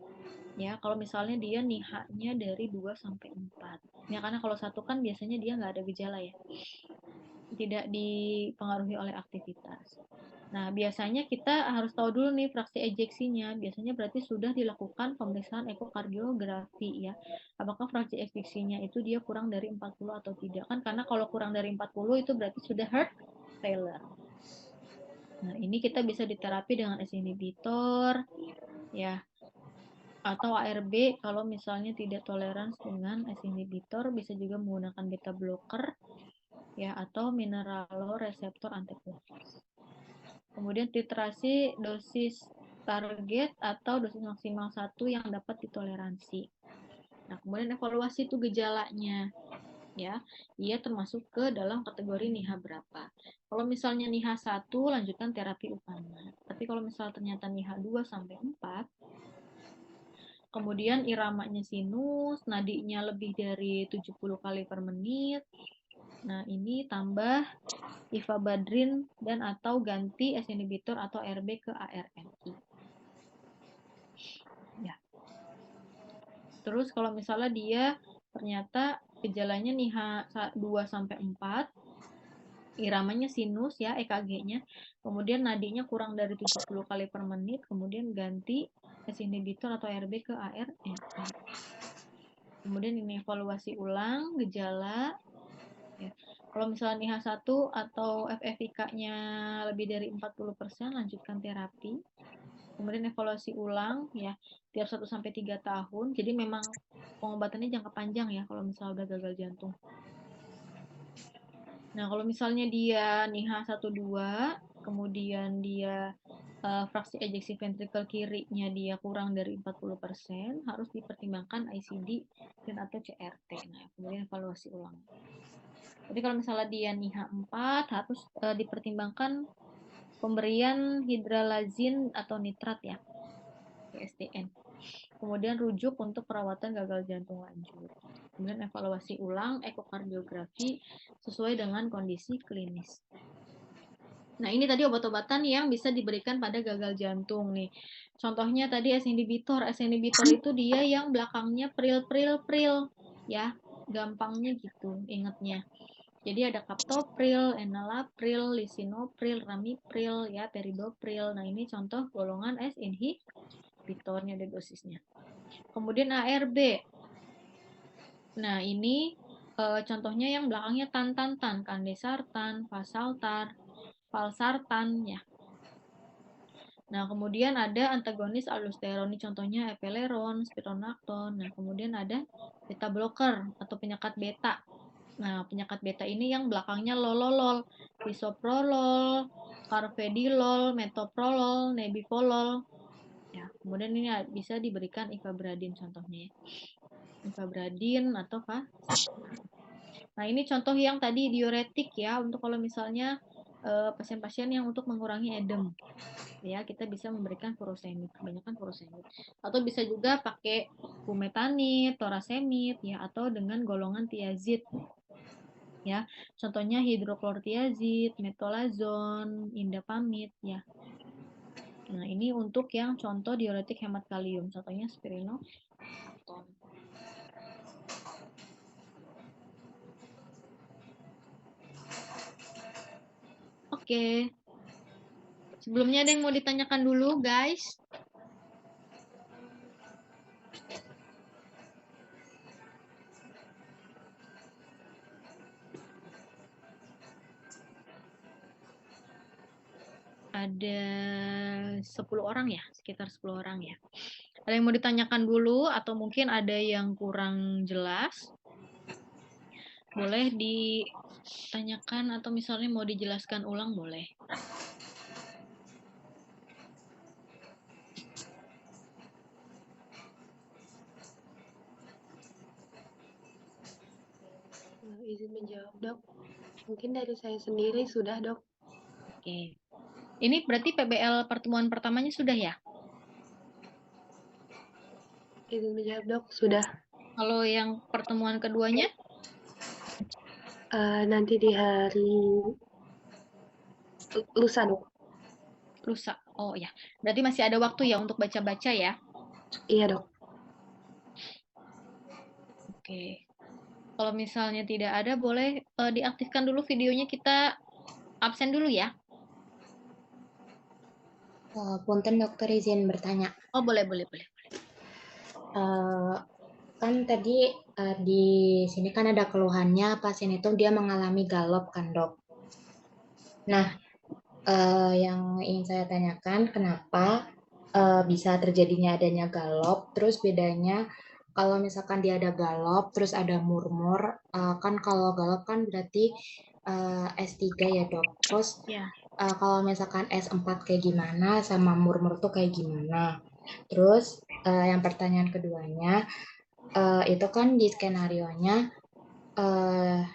Ya, kalau misalnya dia NIHA-nya dari 2 sampai 4. Ya, karena kalau 1 kan biasanya dia nggak ada gejala ya. Tidak dipengaruhi oleh aktivitas. Nah, biasanya kita harus tahu dulu nih fraksi ejeksinya. Biasanya berarti sudah dilakukan pemeriksaan ekokardiografi ya. Apakah fraksi ejeksinya itu dia kurang dari 40 atau tidak. Kan karena kalau kurang dari 40 itu berarti sudah heart failure. Nah, ini kita bisa diterapi dengan S inhibitor ya, atau ARB kalau misalnya tidak toleransi dengan S inhibitor, bisa juga menggunakan beta blocker ya, atau mineraloreseptor anticoagulans. Kemudian titrasi dosis target atau dosis maksimal 1 yang dapat ditoleransi. Nah, kemudian evaluasi itu gejalanya. ya, dia termasuk ke dalam kategori NIHA berapa. Kalau misalnya NIHA 1, lanjutkan terapi utama. Tapi kalau misalnya ternyata NIHA 2 sampai 4, kemudian iramanya sinus, nadinya lebih dari 70 kali per menit. Nah, ini tambah ivabradrin dan atau ganti S inhibitor atau RB ke ARNI. Ya. Terus kalau misalnya dia ternyata gejalanya NIHA 2 sampai 4, iramanya sinus ya, EKG-nya, kemudian nadinya kurang dari 70 kali per menit, kemudian ganti S inhibitor atau RB ke ARNI. Kemudian ini evaluasi ulang gejala. Ya. Kalau misalnya NIHA 1 atau FFIK-nya lebih dari 40%, lanjutkan terapi. Kemudian evaluasi ulang ya, tiap 1 sampai 3 tahun. Jadi memang pengobatannya jangka panjang ya kalau misalnya udah gagal jantung. Nah, kalau misalnya dia NIHA 1-2, kemudian dia fraksi ejeksi ventrikel kirinya dia kurang dari 40%, harus dipertimbangkan ICD dan atau CRT. Nah, kemudian evaluasi ulang. Tapi kalau misalnya dia NIHA 4, harus dipertimbangkan pemberian hidralazin atau nitrat ya, PSTN. Kemudian rujuk untuk perawatan gagal jantung lanjut. Kemudian evaluasi ulang ekokardiografi sesuai dengan kondisi klinis. Nah, ini tadi obat-obatan yang bisa diberikan pada gagal jantung nih. Contohnya tadi S inhibitor. S inhibitor itu dia yang belakangnya pril ya. Gampangnya gitu ingetnya. Jadi ada captopril, enalapril, lisinopril, ramipril, ya, peridopril. Nah, ini contoh golongan S inhibitornya ada dosisnya. Kemudian ARB. Nah, ini contohnya yang belakangnya tan, kandesartan, valsartan, ya. Nah, kemudian ada antagonis aldosteron, ini contohnya epeleron, spironolactone. Nah, kemudian ada beta blocker atau penyekat beta. Nah, penyekat beta ini yang belakangnya lololol, bisoprolol, carvedilol, metoprolol, nebivolol. Ya, kemudian ini bisa diberikan ivabradin contohnya ya. Ivabradin atau Nah, ini contoh yang tadi diuretik ya, untuk kalau misalnya pasien-pasien yang untuk mengurangi edem. Ya, kita bisa memberikan furosemid, kebanyakan furosemid. Atau bisa juga pakai bumetanid, torasemid ya, atau dengan golongan tiazid. Ya, contohnya hidroklortiazid, metolazon, indapamid ya. Nah, ini untuk yang contoh diuretik hemat kalium, contohnya spironolactone. Oke. Sebelumnya ada yang mau ditanyakan dulu, guys? Ada 10 orang ya, sekitar 10 orang ya. Ada yang mau ditanyakan dulu atau mungkin ada yang kurang jelas? Boleh ditanyakan atau misalnya mau dijelaskan ulang boleh. Izin menjawab, Dok. Mungkin dari saya sendiri sudah, Dok. Oke. Ini berarti PBL pertemuan pertamanya sudah ya? Izin menjawab, Dok. Sudah. Kalau yang pertemuan keduanya? Nanti di hari lusa, Dok. Lusa. Oh ya. Berarti masih ada waktu ya untuk baca-baca ya? Iya, Dok. Oke. Kalau misalnya tidak ada, boleh diaktifkan dulu videonya, kita absen dulu ya. Punten dokter, izin bertanya. Oh, boleh. Kan tadi di sini kan ada keluhannya pasien itu dia mengalami galop kan dok. Nah, yang ingin saya tanyakan kenapa bisa terjadinya adanya galop, terus bedanya kalau misalkan dia ada galop, terus ada murmur, kan kalau galop kan berarti S3 ya dok. Terus Ya. kalau misalkan S4 kayak gimana, sama murmur tuh kayak gimana. Terus yang pertanyaan keduanya, itu kan di skenarionya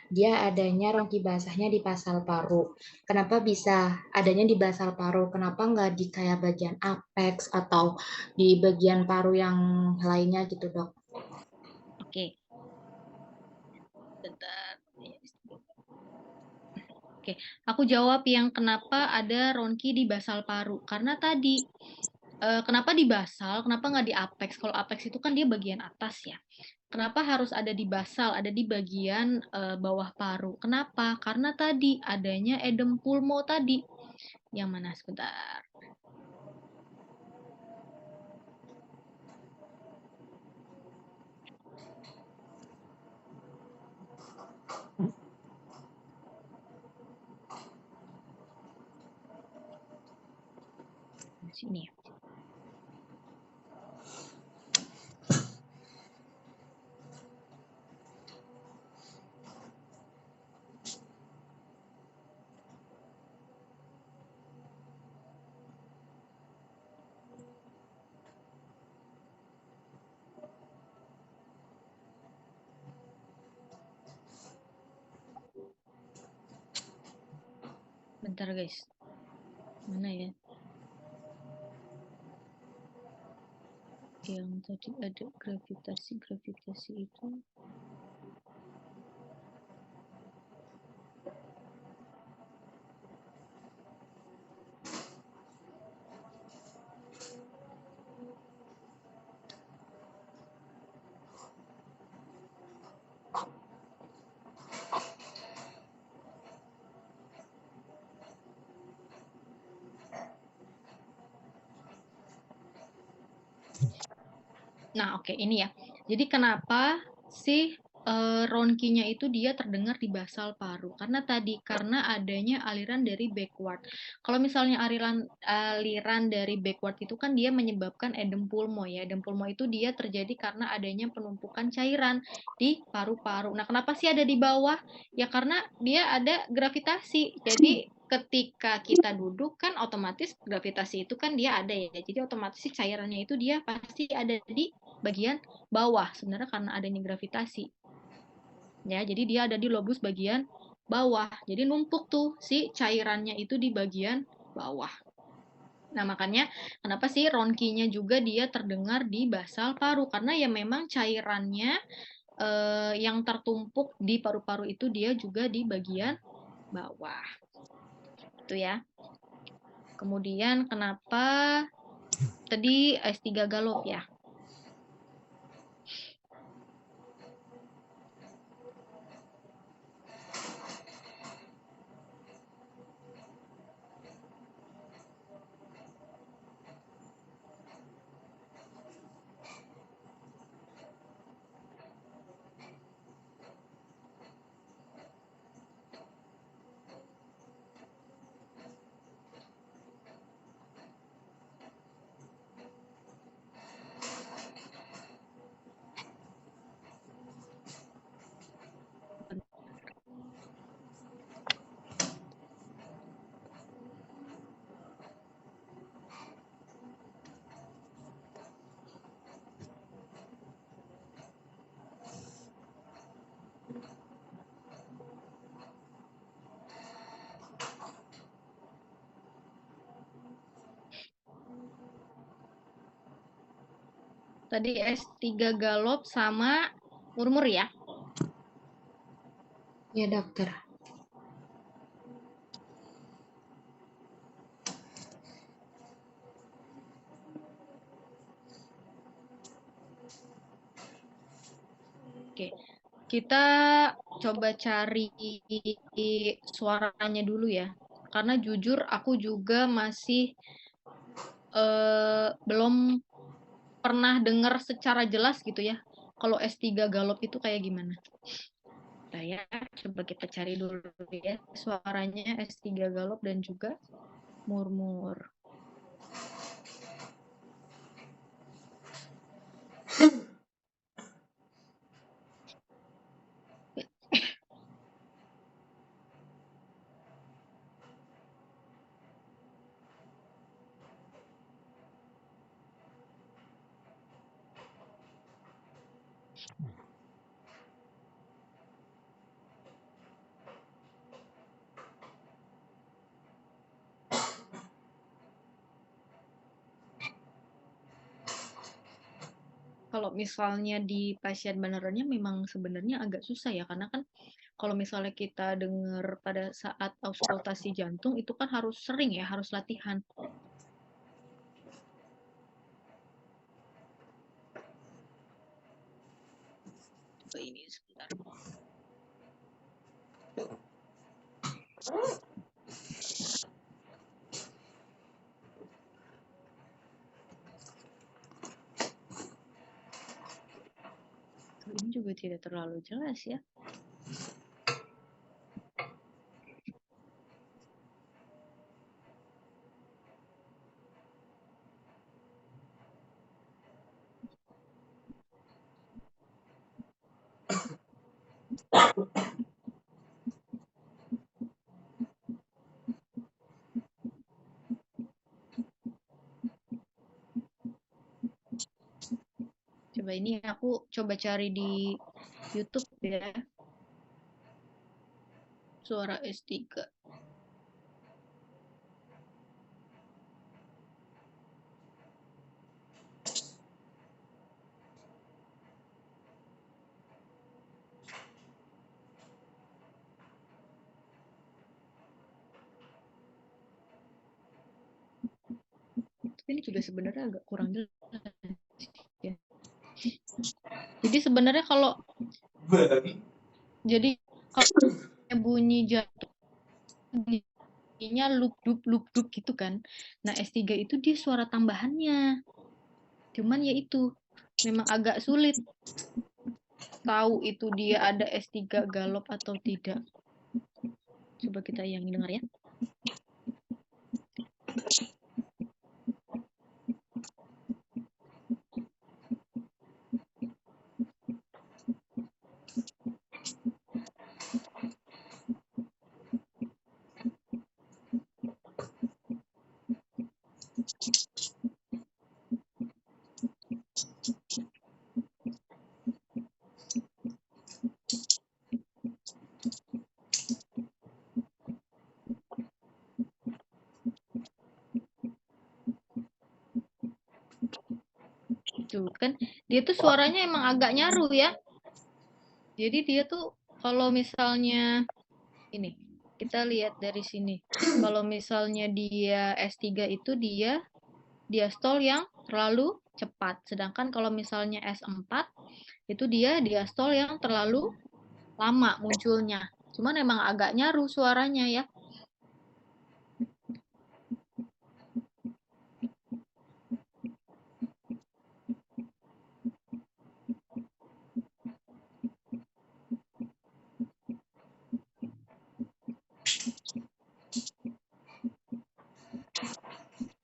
dia adanya rongki basahnya di basal paru. Kenapa bisa adanya di basal paru? Kenapa nggak di kayak bagian apex atau di bagian paru yang lainnya gitu, Dok? Oke, bentar. Oke, aku jawab yang kenapa ada ronki di basal paru. Karena tadi, kenapa di basal, kenapa nggak di apex? Kalau apex itu kan dia bagian atas ya. Kenapa harus ada di basal, ada di bagian bawah paru? Kenapa? Karena tadi adanya edem pulmo tadi. Yang mana sebentar? Sini ya. Bentar guys. Mana ya? Yang tadi ada gravitasi itu. Nah, oke, ini ya. Jadi kenapa sih ronkinya itu dia terdengar di basal paru? Karena tadi, karena adanya aliran dari backward. Kalau misalnya aliran dari backward itu kan dia menyebabkan edem pulmo ya. Edem pulmo itu dia terjadi karena adanya penumpukan cairan di paru-paru. Nah, kenapa sih ada di bawah? Ya karena dia ada gravitasi. Jadi ketika kita duduk kan otomatis gravitasi itu kan dia ada ya. Jadi otomatis cairannya itu dia pasti ada di bagian bawah sebenarnya karena adanya gravitasi. Ya, jadi dia ada di lobus bagian bawah. Jadi numpuk tuh si cairannya itu di bagian bawah. Nah, makanya kenapa sih ronkinya juga dia terdengar di basal paru karena ya memang cairannya yang tertumpuk di paru-paru itu dia juga di bagian bawah. Itu ya. Kemudian kenapa tadi S3 galop ya? Tadi S3 galop sama murmur ya? Ya, dokter. Oke, kita coba cari suaranya dulu ya. Karena jujur aku juga masih belum pernah dengar secara jelas gitu ya. Kalau S3 galop itu kayak gimana? Nah ya, coba kita cari dulu ya suaranya S3 galop dan juga murmur. Kalau misalnya di pasien benerannya memang sebenarnya agak susah ya, karena kan kalau misalnya kita dengar pada saat auskultasi jantung itu kan harus sering ya, harus latihan. Coba ini sebentar. Ini juga tidak terlalu jelas ya. Coba ini aku coba cari di YouTube ya. Suara S3. Tapi ini juga sebenarnya agak kurang jelas ya. Jadi sebenarnya kalau bunyi jantung bunyinya lup dup gitu kan. Nah, S3 itu dia suara tambahannya. Cuman ya itu memang agak sulit tahu itu dia ada S3 galop atau tidak. Coba kita yang dengar ya. Tuh kan dia tuh suaranya emang agak nyaru ya. Jadi dia tuh kalau misalnya ini kita lihat dari sini. Kalau misalnya dia S3 itu dia diastol yang terlalu cepat. Sedangkan kalau misalnya S4 itu dia diastol yang terlalu lama munculnya. Cuman emang agak nyaru suaranya ya.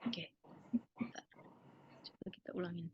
Oke, coba kita ulangin.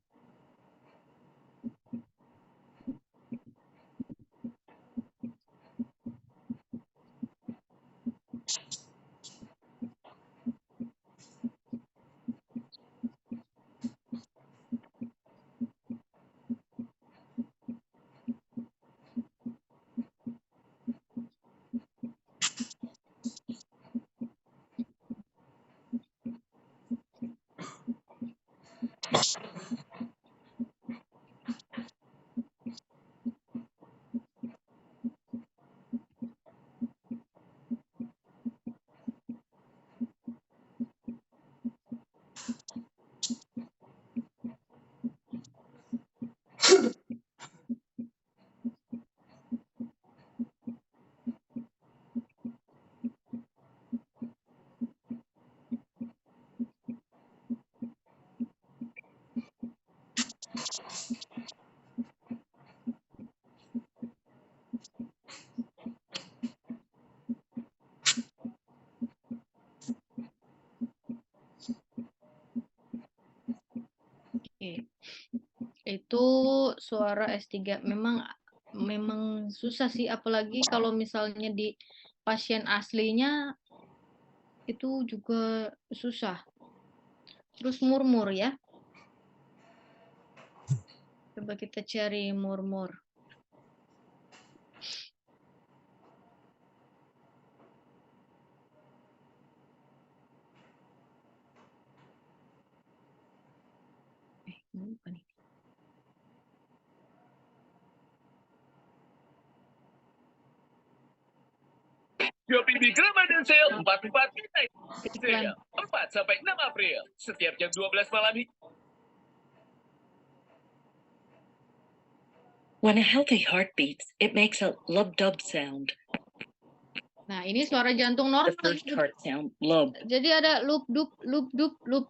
Oke. Itu suara S3 memang susah sih, apalagi kalau misalnya di pasien aslinya itu juga susah. Terus murmur ya. Coba kita cari murmur. Ini bukan ini. Shopee Big Ramadan Sale 44 Midnight Iklan. Sale 4 sampai 6 April. Setiap jam 12 malam. When a healthy heart beats, it makes a lub-dub sound. Nah, ini suara jantung The normal. first heart sound, lub. Jadi ada loop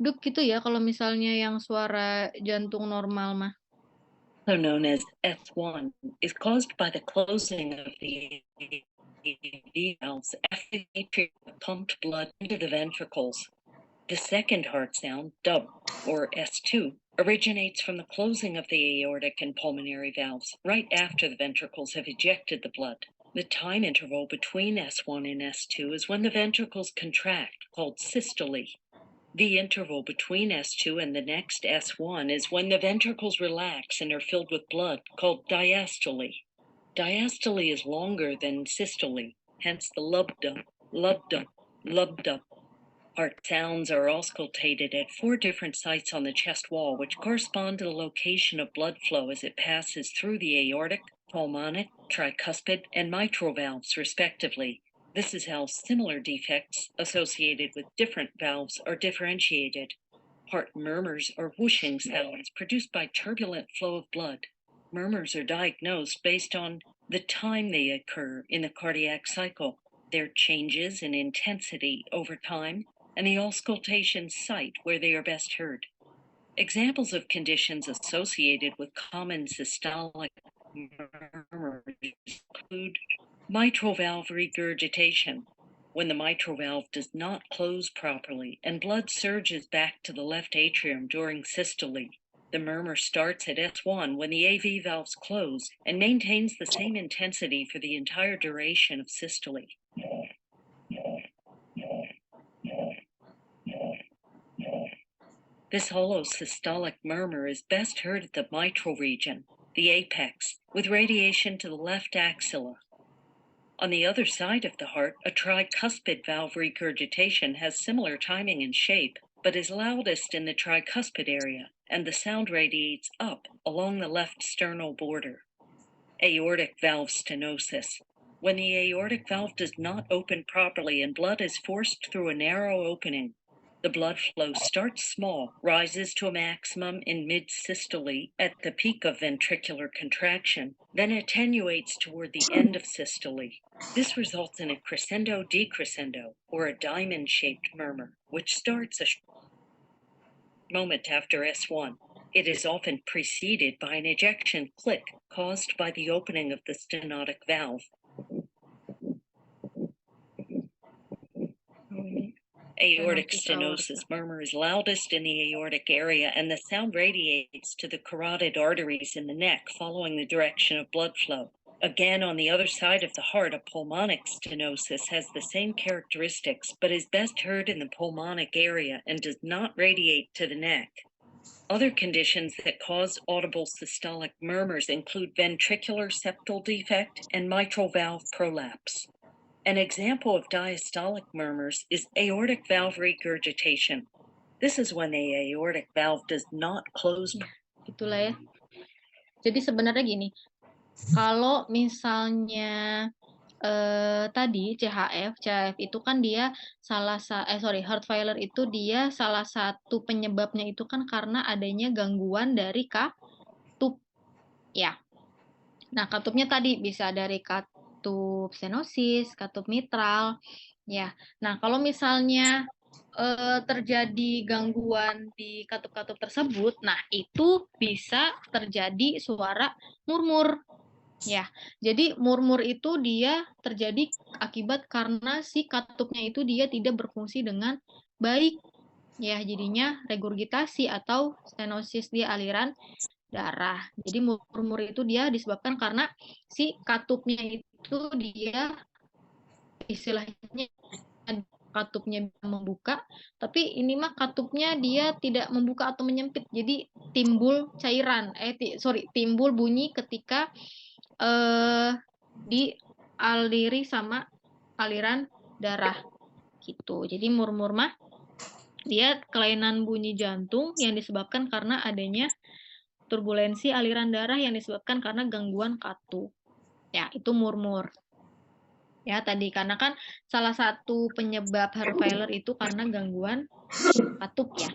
dup gitu ya kalau misalnya yang suara jantung normal mah. Also known as S1, is caused by the closing of the AV valves after the atrium pumped blood into the ventricles. The second heart sound, dub, or S2, originates from the closing of the aortic and pulmonary valves right after the ventricles have ejected the blood. The time interval between S1 and S2 is when the ventricles contract, called systole. The interval between S2 and the next S1 is when the ventricles relax and are filled with blood, called diastole. Diastole is longer than systole, hence the lub-dub, lub-dub, lub-dub. Heart sounds are auscultated at 4 different sites on the chest wall, which correspond to the location of blood flow as it passes through the aortic, pulmonic, tricuspid, and mitral valves, respectively. This is how similar defects associated with different valves are differentiated. Heart murmurs or whooshing sounds produced by turbulent flow of blood. Murmurs are diagnosed based on the time they occur in the cardiac cycle, their changes in intensity over time, and the auscultation site where they are best heard. Examples of conditions associated with common systolic murmurs include mitral valve regurgitation, when the mitral valve does not close properly and blood surges back to the left atrium during systole. The murmur starts at S1 when the AV valves close and maintains the same intensity for the entire duration of systole. This hollow systolic murmur is best heard at the mitral region, the apex, with radiation to the left axilla. On the other side of the heart, a tricuspid valve regurgitation has similar timing and shape, but is loudest in the tricuspid area, and the sound radiates up along the left sternal border. Aortic valve stenosis. When the aortic valve does not open properly and blood is forced through a narrow opening, the blood flow starts small, rises to a maximum in mid-systole at the peak of ventricular contraction, then attenuates toward the end of systole. This results in a crescendo-decrescendo, or a diamond-shaped murmur, which starts a moment after S1. It is often preceded by an ejection click caused by the opening of the stenotic valve. Aortic stenosis murmur is loudest in the aortic area, and the sound radiates to the carotid arteries in the neck following the direction of blood flow. Again, on the other side of the heart, a pulmonic stenosis has the same characteristics, but is best heard in the pulmonic area and does not radiate to the neck. Other conditions that cause audible systolic murmurs include ventricular septal defect and mitral valve prolapse. An example of diastolic murmurs is aortic valve regurgitation. This is when the aortic valve does not close. Itulah ya. Jadi sebenarnya gini, kalau misalnya tadi CHF itu kan dia heart failure itu dia salah satu penyebabnya itu kan karena adanya gangguan dari katup. Ya. Nah, katupnya tadi bisa dari katup stenosis, katup mitral, ya. Nah, kalau misalnya terjadi gangguan di katup-katup tersebut, nah itu bisa terjadi suara murmur, ya. Jadi murmur itu dia terjadi akibat karena si katupnya itu dia tidak berfungsi dengan baik, ya. Jadinya regurgitasi atau stenosis di aliran darah. Jadi murmur itu dia disebabkan karena si katupnya itu dia istilahnya katupnya membuka, tapi ini mah katupnya dia tidak membuka atau menyempit. Jadi timbul cairan, timbul bunyi ketika dialiri sama aliran darah gitu. Jadi murmur mah dia kelainan bunyi jantung yang disebabkan karena adanya turbulensi aliran darah yang disebabkan karena gangguan katup. Ya, itu murmur. Ya, tadi karena kan salah satu penyebab heart failure itu karena gangguan katup ya.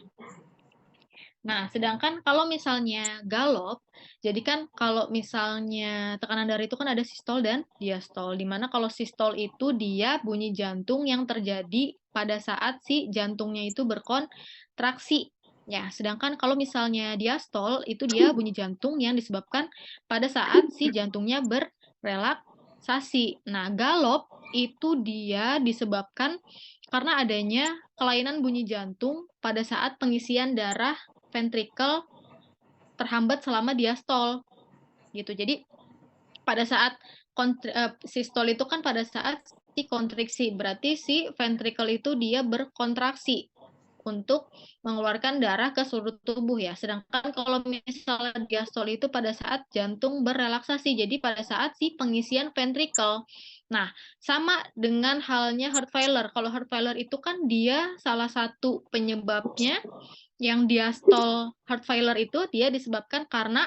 Nah, sedangkan kalau misalnya galop, jadi kan kalau misalnya tekanan darah itu kan ada sistol dan diastol, di mana kalau sistol itu dia bunyi jantung yang terjadi pada saat si jantungnya itu berkontraksi. Ya, sedangkan kalau misalnya diastol itu dia bunyi jantung yang disebabkan pada saat si jantungnya berrelaksasi. Nah, galop itu dia disebabkan karena adanya kelainan bunyi jantung pada saat pengisian darah ventrikel terhambat selama diastol gitu. Jadi pada saat sistol itu kan pada saat si kontriksi, berarti si ventrikel itu dia berkontraksi untuk mengeluarkan darah ke seluruh tubuh ya. Sedangkan kalau misalnya diastol itu pada saat jantung berrelaksasi, jadi pada saat si pengisian ventrikel. Nah, sama dengan halnya heart failure. Kalau heart failure itu kan dia salah satu penyebabnya yang diastol heart failure itu dia disebabkan karena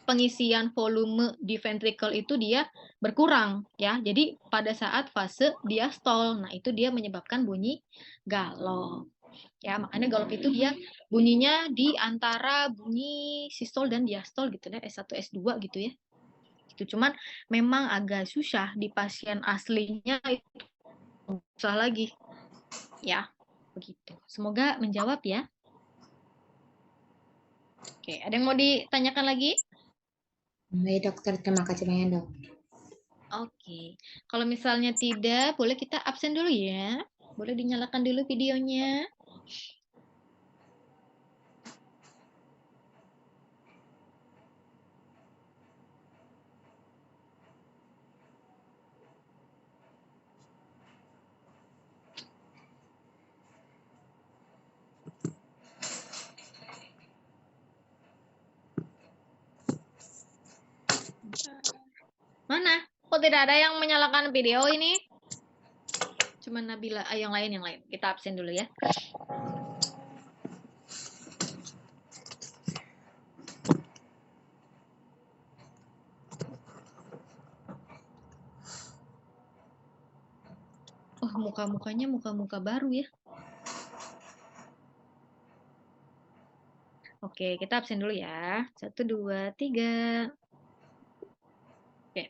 pengisian volume di ventricle itu dia berkurang ya. Jadi pada saat fase diastol, nah itu dia menyebabkan bunyi galop. Ya, makanya galop itu dia bunyinya di antara bunyi sistol dan diastol gitu ya, S1 S2 gitu ya. Itu cuman memang agak susah di pasien aslinya itu susah lagi. Ya, begitu. Semoga menjawab ya. Oke, ada yang mau ditanyakan lagi? Baik dokter, terima kasih banyak dok. Oke, kalau misalnya tidak, boleh kita absen dulu ya. Boleh dinyalakan dulu videonya. Mana? Kok tidak ada yang menyalakan video ini? Cuma Nabila, yang lain. Kita absen dulu ya. Oh, muka-mukanya muka-muka baru ya. Oke, kita absen dulu ya. 1, 2, 3. Oke.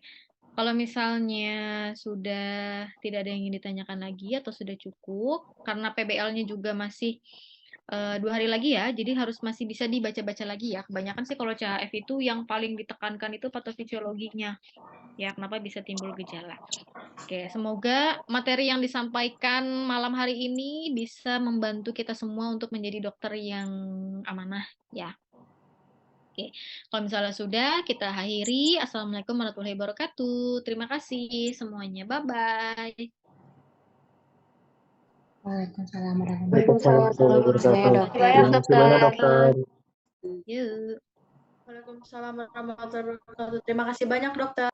Kalau misalnya sudah tidak ada yang ingin ditanyakan lagi atau sudah cukup, karena PBL-nya juga masih 2 hari lagi ya, jadi harus masih bisa dibaca-baca lagi ya. Kebanyakan sih kalau CHF itu yang paling ditekankan itu patofisiologinya. Ya, kenapa bisa timbul gejala. Oke, semoga materi yang disampaikan malam hari ini bisa membantu kita semua untuk menjadi dokter yang amanah ya. Oke, kalau misalnya sudah, kita akhiri. Assalamualaikum warahmatullahi wabarakatuh. Terima kasih semuanya. Bye-bye. Waalaikumsalam warahmatullahi Waalaikumsalam wabarakatuh. Terima kasih banyak dokter. Yuk. Waalaikumsalam warahmatullahi wabarakatuh. Terima kasih banyak dokter.